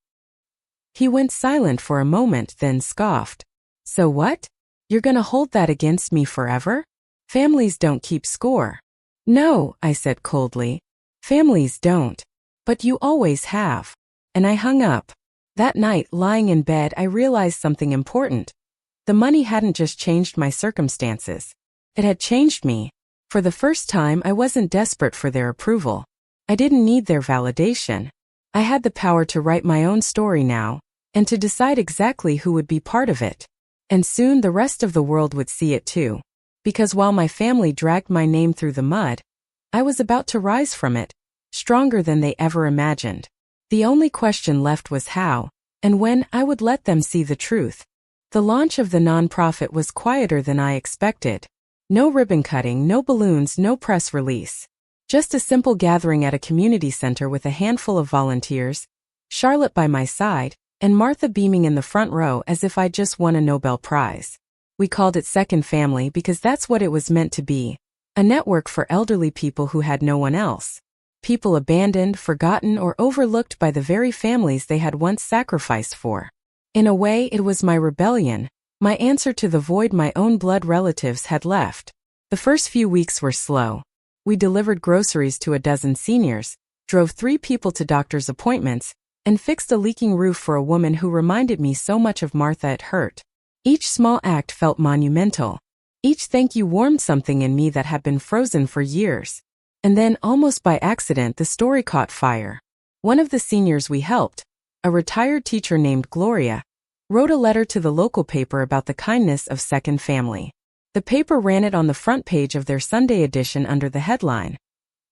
He went silent for a moment, then scoffed. "So what? You're gonna hold that against me forever? Families don't keep score." "No," I said coldly. "Families don't. But you always have." And I hung up. That night, lying in bed, I realized something important. The money hadn't just changed my circumstances. It had changed me. For the first time, I wasn't desperate for their approval. I didn't need their validation. I had the power to write my own story now, and to decide exactly who would be part of it. And soon the rest of the world would see it too. Because while my family dragged my name through the mud, I was about to rise from it, stronger than they ever imagined. The only question left was how, and when, I would let them see the truth. The launch of the nonprofit was quieter than I expected. No ribbon cutting, no balloons, no press release. Just a simple gathering at a community center with a handful of volunteers, Charlotte by my side, and Martha beaming in the front row as if I'd just won a Nobel Prize. We called it Second Family because that's what it was meant to be. A network for elderly people who had no one else. People abandoned, forgotten, or overlooked by the very families they had once sacrificed for. In a way, it was my rebellion, my answer to the void my own blood relatives had left. The first few weeks were slow. We delivered groceries to a dozen seniors, drove 3 people to doctor's appointments, and fixed a leaking roof for a woman who reminded me so much of Martha it hurt. Each small act felt monumental. Each thank you warmed something in me that had been frozen for years. And then, almost by accident, the story caught fire. One of the seniors we helped, a retired teacher named Gloria, wrote a letter to the local paper about the kindness of Second Family. The paper ran it on the front page of their Sunday edition under the headline,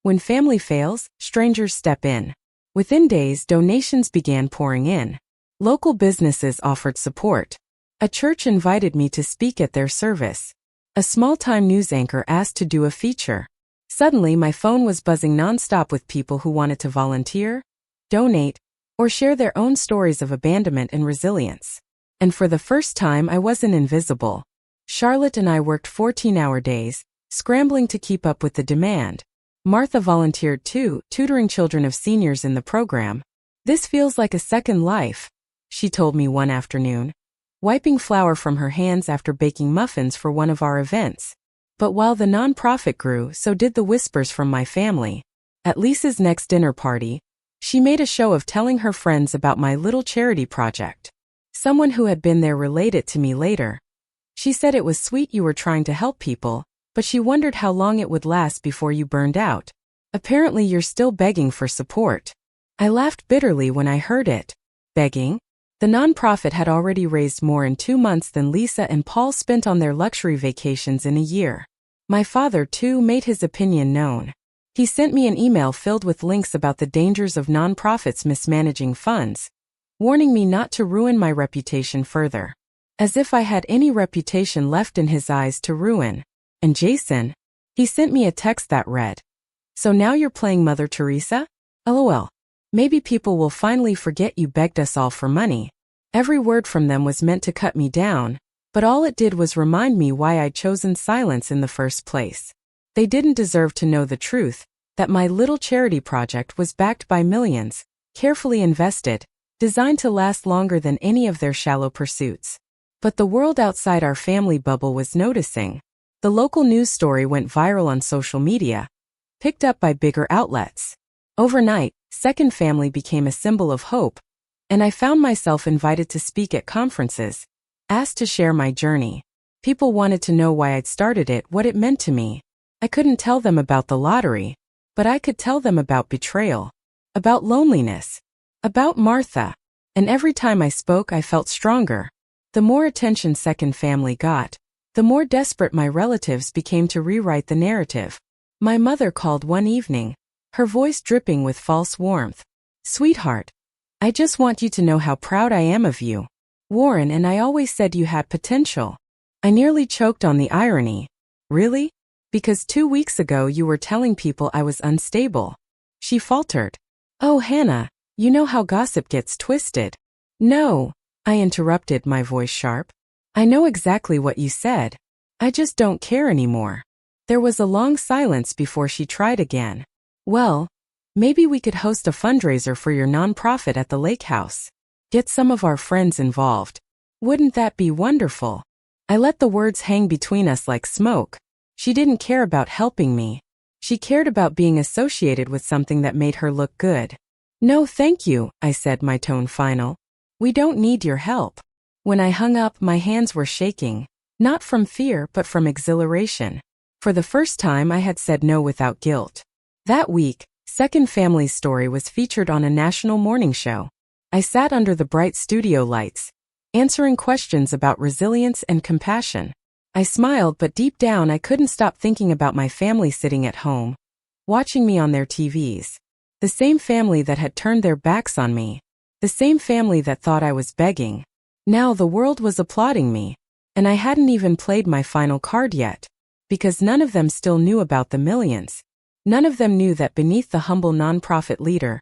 "When family fails, strangers step in." Within days, donations began pouring in. Local businesses offered support. A church invited me to speak at their service. A small-time news anchor asked to do a feature. Suddenly, my phone was buzzing nonstop with people who wanted to volunteer, donate, or share their own stories of abandonment and resilience. And for the first time, I wasn't invisible. Charlotte and I worked 14-hour days, scrambling to keep up with the demand. Martha volunteered too, tutoring children of seniors in the program. "This feels like a second life," she told me one afternoon, wiping flour from her hands after baking muffins for one of our events. But while the nonprofit grew, so did the whispers from my family. At Lisa's next dinner party, she made a show of telling her friends about my little charity project. Someone who had been there relayed it to me later. She said it was sweet you were trying to help people, but she wondered how long it would last before you burned out. Apparently you're still begging for support. I laughed bitterly when I heard it. Begging? The nonprofit had already raised more in 2 months than Lisa and Paul spent on their luxury vacations in a year. My father, too, made his opinion known. He sent me an email filled with links about the dangers of nonprofits mismanaging funds, warning me not to ruin my reputation further. As if I had any reputation left in his eyes to ruin. And Jason? He sent me a text that read, "So now you're playing Mother Teresa? LOL. Maybe people will finally forget you begged us all for money." Every word from them was meant to cut me down, but all it did was remind me why I'd chosen silence in the first place. They didn't deserve to know the truth, that my little charity project was backed by millions, carefully invested, designed to last longer than any of their shallow pursuits. But the world outside our family bubble was noticing. The local news story went viral on social media, picked up by bigger outlets. Overnight, Second Family became a symbol of hope, and I found myself invited to speak at conferences, asked to share my journey. People wanted to know why I'd started it, what it meant to me. I couldn't tell them about the lottery, but I could tell them about betrayal, about loneliness, about Martha. And every time I spoke, I felt stronger. The more attention Second Family got, the more desperate my relatives became to rewrite the narrative. My mother called one evening, her voice dripping with false warmth. "Sweetheart, I just want you to know how proud I am of you. Warren and I always said you had potential." I nearly choked on the irony. "Really? Because 2 weeks ago you were telling people I was unstable." She faltered. "Oh, Hannah, you know how gossip gets twisted." "No," I interrupted, my voice sharp. "I know exactly what you said. I just don't care anymore." There was a long silence before she tried again. "Well, maybe we could host a fundraiser for your nonprofit at the lake house. Get some of our friends involved. Wouldn't that be wonderful?" I let the words hang between us like smoke. She didn't care about helping me. She cared about being associated with something that made her look good. "No, thank you," I said, my tone final. "We don't need your help." When I hung up, my hands were shaking, not from fear but from exhilaration. For the first time, I had said no without guilt. That week, Second Family's story was featured on a national morning show. I sat under the bright studio lights, answering questions about resilience and compassion. I smiled, but deep down I couldn't stop thinking about my family sitting at home, watching me on their TVs. The same family that had turned their backs on me. The same family that thought I was begging. Now the world was applauding me, and I hadn't even played my final card yet, because none of them still knew about the millions. None of them knew that beneath the humble nonprofit leader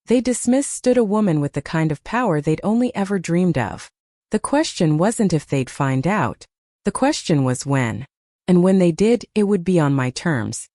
they dismissed stood a woman with the kind of power they'd only ever dreamed of. The question wasn't if they'd find out. The question was when. And when they did, it would be on my terms.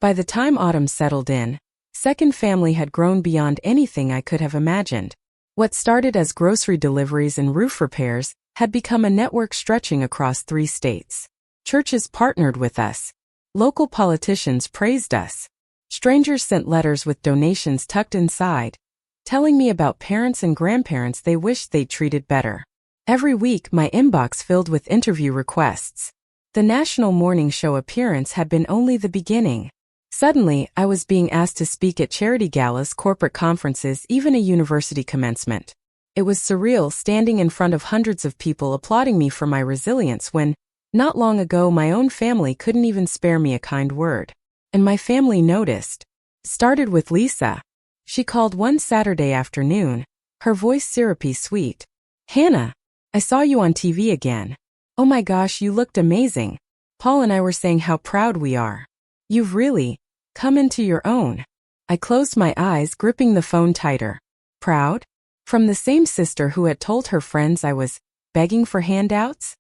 By the time autumn settled in, Second Family had grown beyond anything I could have imagined. What started as grocery deliveries and roof repairs had become a network stretching across 3 states. Churches partnered with us. Local politicians praised us. Strangers sent letters with donations tucked inside, telling me about parents and grandparents they wished they'd treated better. Every week, my inbox filled with interview requests. The national morning show appearance had been only the beginning. Suddenly, I was being asked to speak at charity galas, corporate conferences, even a university commencement. It was surreal standing in front of hundreds of people applauding me for my resilience when, not long ago, my own family couldn't even spare me a kind word. And my family noticed. Started with Lisa. She called one Saturday afternoon, her voice syrupy sweet. "Hannah, I saw you on TV again. Oh my gosh, you looked amazing. Paul and I were saying how proud we are. You've really come into your own." I closed my eyes, gripping the phone tighter. Proud? From the same sister who had told her friends I was begging for handouts?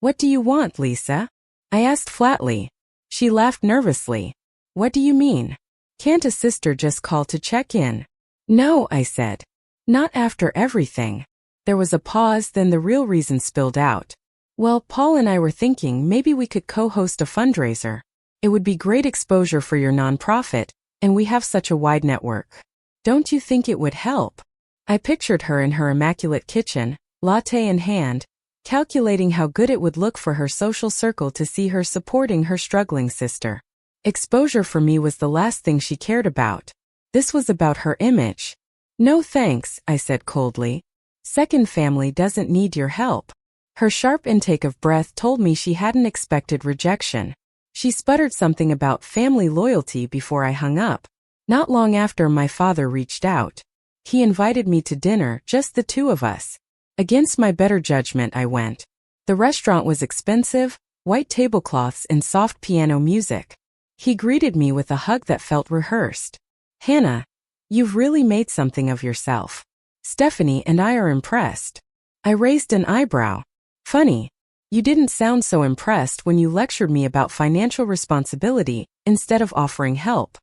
"What do you want, Lisa?" I asked flatly. She laughed nervously. "What do you mean? Can't a sister just call to check in?" "No," I said. "Not after everything." There was a pause, then the real reason spilled out. "Well, Paul and I were thinking maybe we could co-host a fundraiser. It would be great exposure for your nonprofit, and we have such a wide network. Don't you think it would help?" I pictured her in her immaculate kitchen, latte in hand, calculating how good it would look for her social circle to see her supporting her struggling sister. Exposure for me was the last thing she cared about. This was about her image. "No thanks," I said coldly. "Second family doesn't need your help." Her sharp intake of breath told me she hadn't expected rejection. She sputtered something about family loyalty before I hung up. Not long after, my father reached out. He invited me to dinner, just the two of us. Against my better judgment, I went. The restaurant was expensive, white tablecloths and soft piano music. He greeted me with a hug that felt rehearsed. "Hannah, you've really made something of yourself. Stephanie and I are impressed." I raised an eyebrow. "Funny. You didn't sound so impressed when you lectured me about financial responsibility instead of offering help."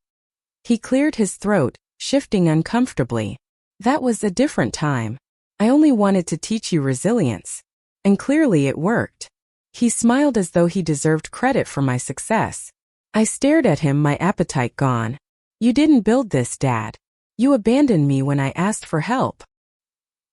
He cleared his throat, shifting uncomfortably. "That was a different time. I only wanted to teach you resilience. And clearly it worked." He smiled as though he deserved credit for my success. I stared at him, my appetite gone. "You didn't build this, Dad. You abandoned me when I asked for help."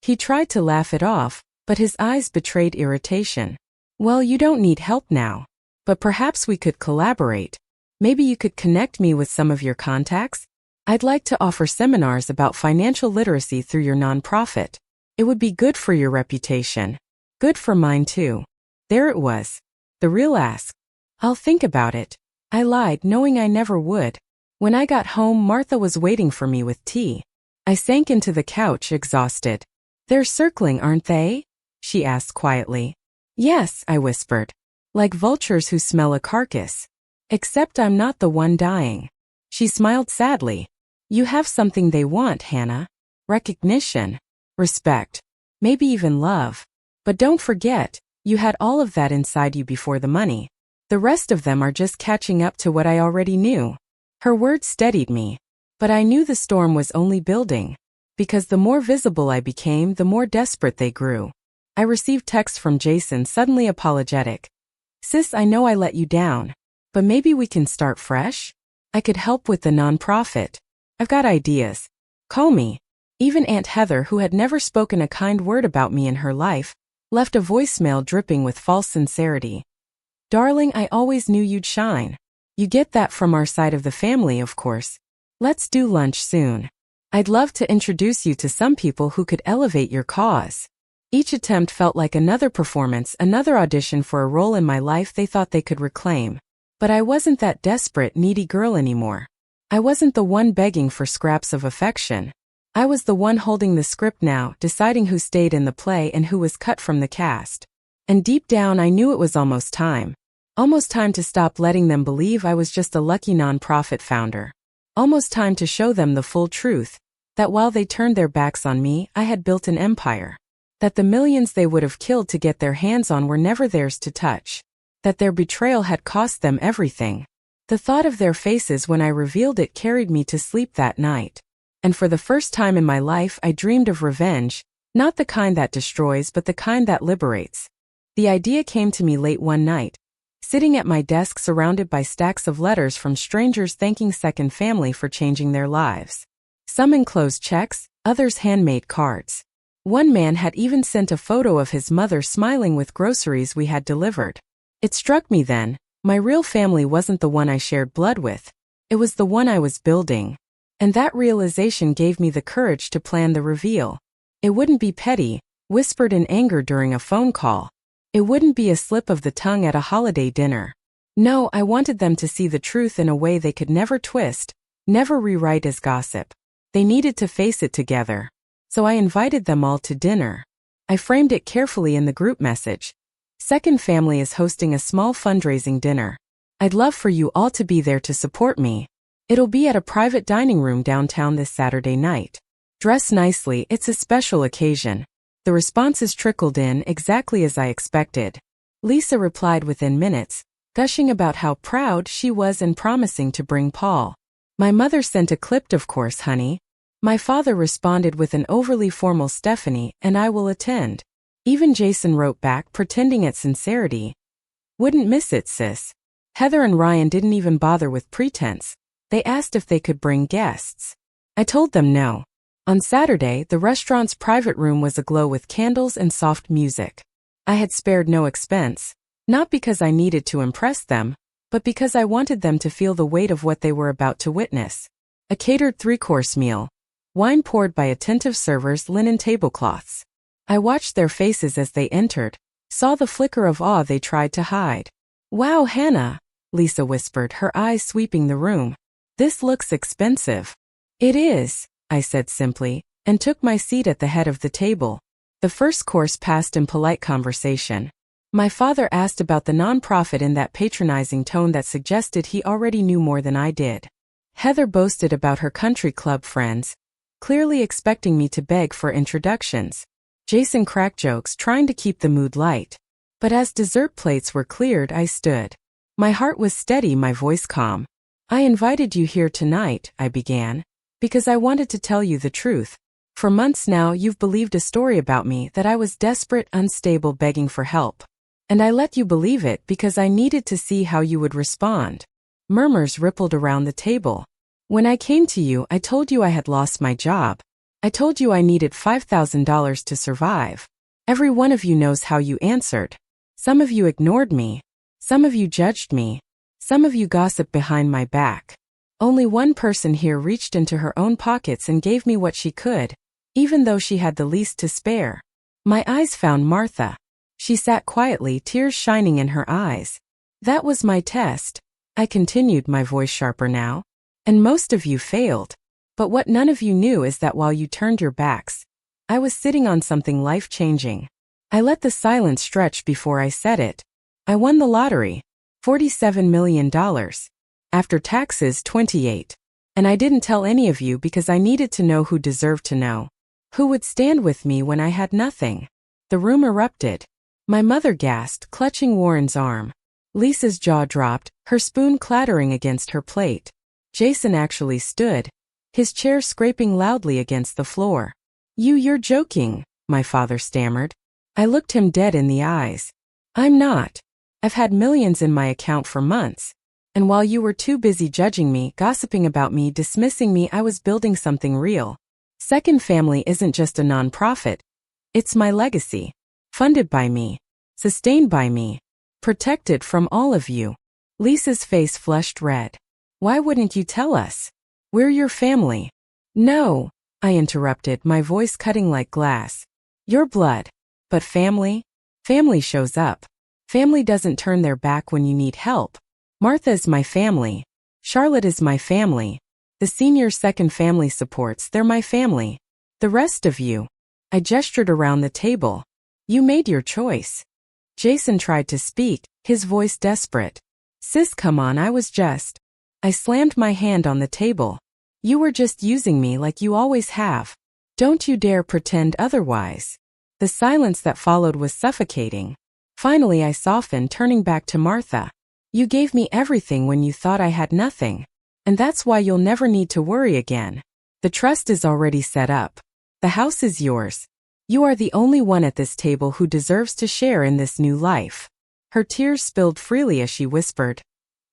He tried to laugh it off, but his eyes betrayed irritation. "Well, you don't need help now. But perhaps we could collaborate. Maybe you could connect me with some of your contacts? I'd like to offer seminars about financial literacy through your nonprofit. It would be good for your reputation. Good for mine too." There it was. The real ask. "I'll think about it." I lied, knowing I never would. When I got home, Martha was waiting for me with tea. I sank into the couch, exhausted. "They're circling, aren't they?" she asked quietly. "Yes," I whispered. "Like vultures who smell a carcass. Except I'm not the one dying." She smiled sadly. "You have something they want, Hannah. Recognition. Respect. Maybe even love. But don't forget, you had all of that inside you before the money. The rest of them are just catching up to what I already knew." Her words steadied me. But I knew the storm was only building. Because the more visible I became, the more desperate they grew. I received texts from Jason, suddenly apologetic. "Sis, I know I let you down. But maybe we can start fresh? I could help with the nonprofit. I've got ideas. Call me." Even Aunt Heather, who had never spoken a kind word about me in her life, left a voicemail dripping with false sincerity. "Darling, I always knew you'd shine. You get that from our side of the family, of course. Let's do lunch soon. I'd love to introduce you to some people who could elevate your cause." Each attempt felt like another performance, another audition for a role in my life they thought they could reclaim. But I wasn't that desperate, needy girl anymore. I wasn't the one begging for scraps of affection. I was the one holding the script now, deciding who stayed in the play and who was cut from the cast. And deep down I knew it was almost time. Almost time to stop letting them believe I was just a lucky nonprofit founder. Almost time to show them the full truth, that while they turned their backs on me, I had built an empire. That the millions they would have killed to get their hands on were never theirs to touch. That their betrayal had cost them everything. The thought of their faces when I revealed it carried me to sleep that night. And for the first time in my life I dreamed of revenge, not the kind that destroys but the kind that liberates. The idea came to me late one night, sitting at my desk surrounded by stacks of letters from strangers thanking Second Family for changing their lives. Some enclosed checks, others handmade cards. One man had even sent a photo of his mother smiling with groceries we had delivered. It struck me then, my real family wasn't the one I shared blood with. It was the one I was building. And that realization gave me the courage to plan the reveal. It wouldn't be petty, whispered in anger during a phone call. It wouldn't be a slip of the tongue at a holiday dinner. No, I wanted them to see the truth in a way they could never twist, never rewrite as gossip. They needed to face it together. So I invited them all to dinner. I framed it carefully in the group message. Second family is hosting a small fundraising dinner. I'd love for you all to be there to support me. It'll be at a private dining room downtown this Saturday night. Dress nicely, it's a special occasion. The responses trickled in exactly as I expected. Lisa replied within minutes, gushing about how proud she was and promising to bring Paul. My mother sent a clip, of course, honey. My father responded with an overly formal Stephanie, and I will attend. Even Jason wrote back, pretending at sincerity. Wouldn't miss it, sis. Heather and Ryan didn't even bother with pretense. They asked if they could bring guests. I told them no. On Saturday, the restaurant's private room was aglow with candles and soft music. I had spared no expense, not because I needed to impress them, but because I wanted them to feel the weight of what they were about to witness. A catered 3-course meal, wine poured by attentive servers, linen tablecloths. I watched their faces as they entered, saw the flicker of awe they tried to hide. Wow, Hana, Lisa whispered, her eyes sweeping the room. This looks expensive. It is, I said simply, and took my seat at the head of the table. The first course passed in polite conversation. My father asked about the nonprofit in that patronizing tone that suggested he already knew more than I did. Heather boasted about her country club friends, clearly expecting me to beg for introductions. Jason cracked jokes, trying to keep the mood light. But as dessert plates were cleared, I stood. My heart was steady, my voice calm. I invited you here tonight, I began, because I wanted to tell you the truth. For months now you've believed a story about me that I was desperate, unstable, begging for help. And I let you believe it because I needed to see how you would respond. Murmurs rippled around the table. When I came to you, I told you I had lost my job. I told you I needed $5,000 to survive. Every one of you knows how you answered. Some of you ignored me. Some of you judged me. Some of you gossiped behind my back. Only one person here reached into her own pockets and gave me what she could, even though she had the least to spare. My eyes found Martha. She sat quietly, tears shining in her eyes. That was my test. I continued, my voice sharper now. And most of you failed. But what none of you knew is that while you turned your backs, I was sitting on something life-changing. I let the silence stretch before I said it. I won the lottery. $47 million. After taxes, 28. And I didn't tell any of you because I needed to know who deserved to know. Who would stand with me when I had nothing? The room erupted. My mother gasped, clutching Warren's arm. Lisa's jaw dropped, her spoon clattering against her plate. Jason actually stood, his chair scraping loudly against the floor. You're joking, my father stammered. I looked him dead in the eyes. I'm not. I've had millions in my account for months. And while you were too busy judging me, gossiping about me, dismissing me, I was building something real. Second Family isn't just a nonprofit. It's my legacy. Funded by me. Sustained by me. Protected from all of you. Lisa's face flushed red. Why wouldn't you tell us? We're your family. No, I interrupted, my voice cutting like glass. Your blood. But family? Family shows up. Family doesn't turn their back when you need help. Martha is my family. Charlotte is my family. The senior Second Family supports, they're my family. The rest of you. I gestured around the table. You made your choice. Jason tried to speak, his voice desperate. Sis, come on, I slammed my hand on the table. You were just using me like you always have. Don't you dare pretend otherwise. The silence that followed was suffocating. Finally I softened, turning back to Martha. You gave me everything when you thought I had nothing. And that's why you'll never need to worry again. The trust is already set up. The house is yours. You are the only one at this table who deserves to share in this new life. Her tears spilled freely as she whispered,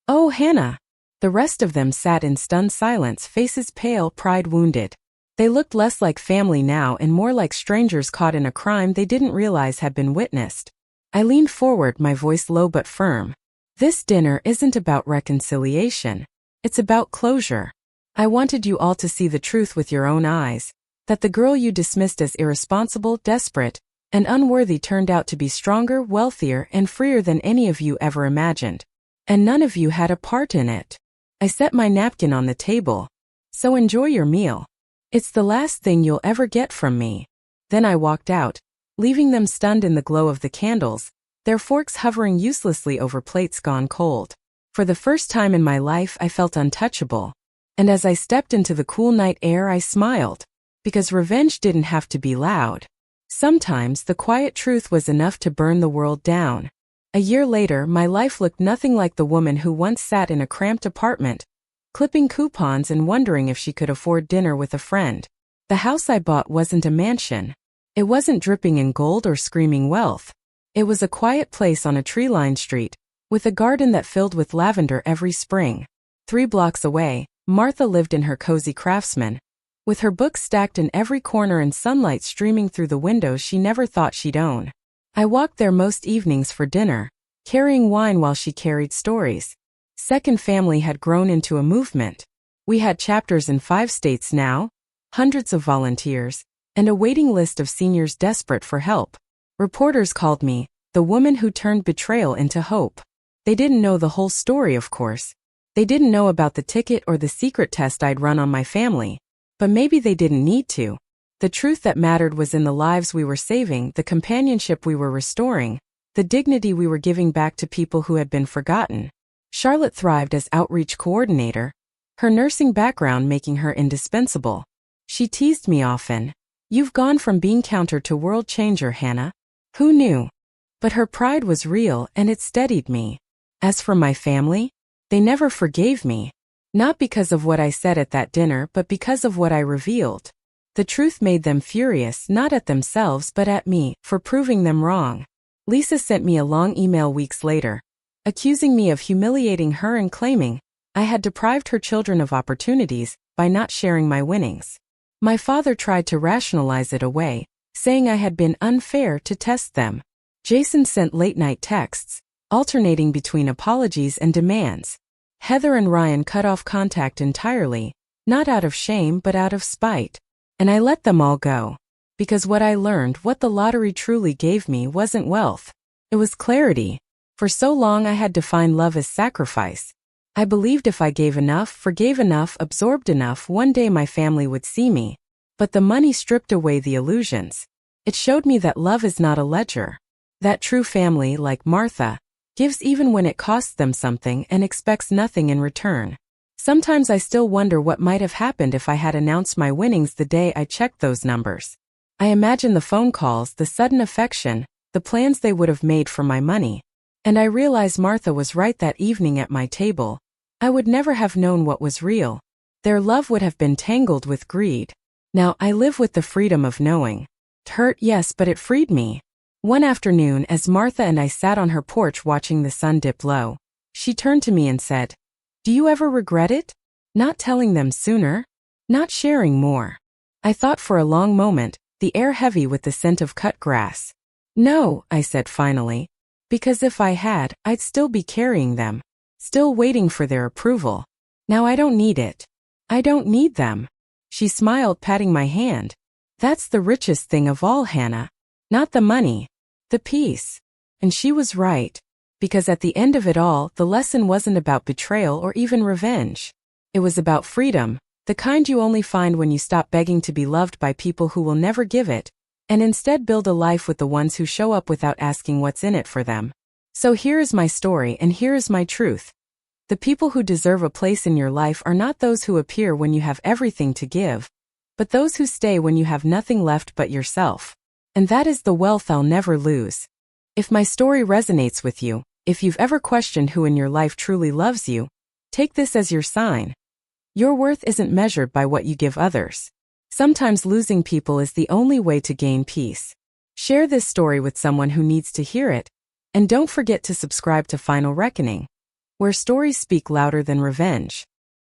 Oh, Hana. The rest of them sat in stunned silence, faces pale, pride wounded. They looked less like family now and more like strangers caught in a crime they didn't realize had been witnessed. I leaned forward, my voice low but firm. This dinner isn't about reconciliation. It's about closure. I wanted you all to see the truth with your own eyes. That the girl you dismissed as irresponsible, desperate, and unworthy turned out to be stronger, wealthier, and freer than any of you ever imagined. And none of you had a part in it. I set my napkin on the table. So enjoy your meal. It's the last thing you'll ever get from me. Then I walked out, leaving them stunned in the glow of the candles, their forks hovering uselessly over plates gone cold. For the first time in my life I felt untouchable. And as I stepped into the cool night air I smiled, because revenge didn't have to be loud. Sometimes the quiet truth was enough to burn the world down. A year later my life looked nothing like the woman who once sat in a cramped apartment, clipping coupons and wondering if she could afford dinner with a friend. The house I bought wasn't a mansion. It wasn't dripping in gold or screaming wealth. It was a quiet place on a tree-lined street, with a garden that filled with lavender every spring. 3 blocks away, Martha lived in her cozy Craftsman, with her books stacked in every corner and sunlight streaming through the windows she never thought she'd own. I walked there most evenings for dinner, carrying wine while she carried stories. Second Family had grown into a movement. We had chapters in 5 states now, hundreds of volunteers, and a waiting list of seniors desperate for help. Reporters called me the woman who turned betrayal into hope. They didn't know the whole story, of course. They didn't know about the ticket or the secret test I'd run on my family. But maybe they didn't need to. The truth that mattered was in the lives we were saving, the companionship we were restoring, the dignity we were giving back to people who had been forgotten. Charlotte thrived as outreach coordinator, her nursing background making her indispensable. She teased me often. "You've gone from bean counter to world changer, Hana." Who knew? But her pride was real and it steadied me. As for my family, they never forgave me. Not because of what I said at that dinner, but because of what I revealed. The truth made them furious, not at themselves but at me, for proving them wrong. Lisa sent me a long email weeks later, accusing me of humiliating her and claiming I had deprived her children of opportunities by not sharing my winnings. My father tried to rationalize it away, saying I had been unfair to test them. Jason sent late-night texts, alternating between apologies and demands. Heather and Ryan cut off contact entirely, not out of shame but out of spite. And I let them all go. Because what I learned, what the lottery truly gave me, wasn't wealth. It was clarity. For so long I had defined love as sacrifice. I believed if I gave enough, forgave enough, absorbed enough, one day my family would see me. But the money stripped away the illusions. It showed me that love is not a ledger. That true family, like Martha, gives even when it costs them something and expects nothing in return. Sometimes I still wonder what might have happened if I had announced my winnings the day I checked those numbers. I imagine the phone calls, the sudden affection, the plans they would have made for my money. And I realize Martha was right that evening at my table. I would never have known what was real. Their love would have been tangled with greed. Now I live with the freedom of knowing. It hurt, yes, but it freed me. One afternoon, as Martha and I sat on her porch watching the sun dip low, she turned to me and said, "Do you ever regret it? Not telling them sooner? Not sharing more?" I thought for a long moment, the air heavy with the scent of cut grass. "No," I said finally, "because if I had, I'd still be carrying them, still waiting for their approval. Now I don't need it. I don't need them." She smiled, patting my hand. "That's the richest thing of all, Hana. Not the money, the peace." And she was right. Because at the end of it all, the lesson wasn't about betrayal or even revenge. It was about freedom, the kind you only find when you stop begging to be loved by people who will never give it, and instead build a life with the ones who show up without asking what's in it for them. So here is my story and here is my truth. The people who deserve a place in your life are not those who appear when you have everything to give, but those who stay when you have nothing left but yourself. And that is the wealth I'll never lose. If my story resonates with you, if you've ever questioned who in your life truly loves you, take this as your sign. Your worth isn't measured by what you give others. Sometimes losing people is the only way to gain peace. Share this story with someone who needs to hear it. And don't forget to subscribe to Final Reckoning, where stories speak louder than revenge.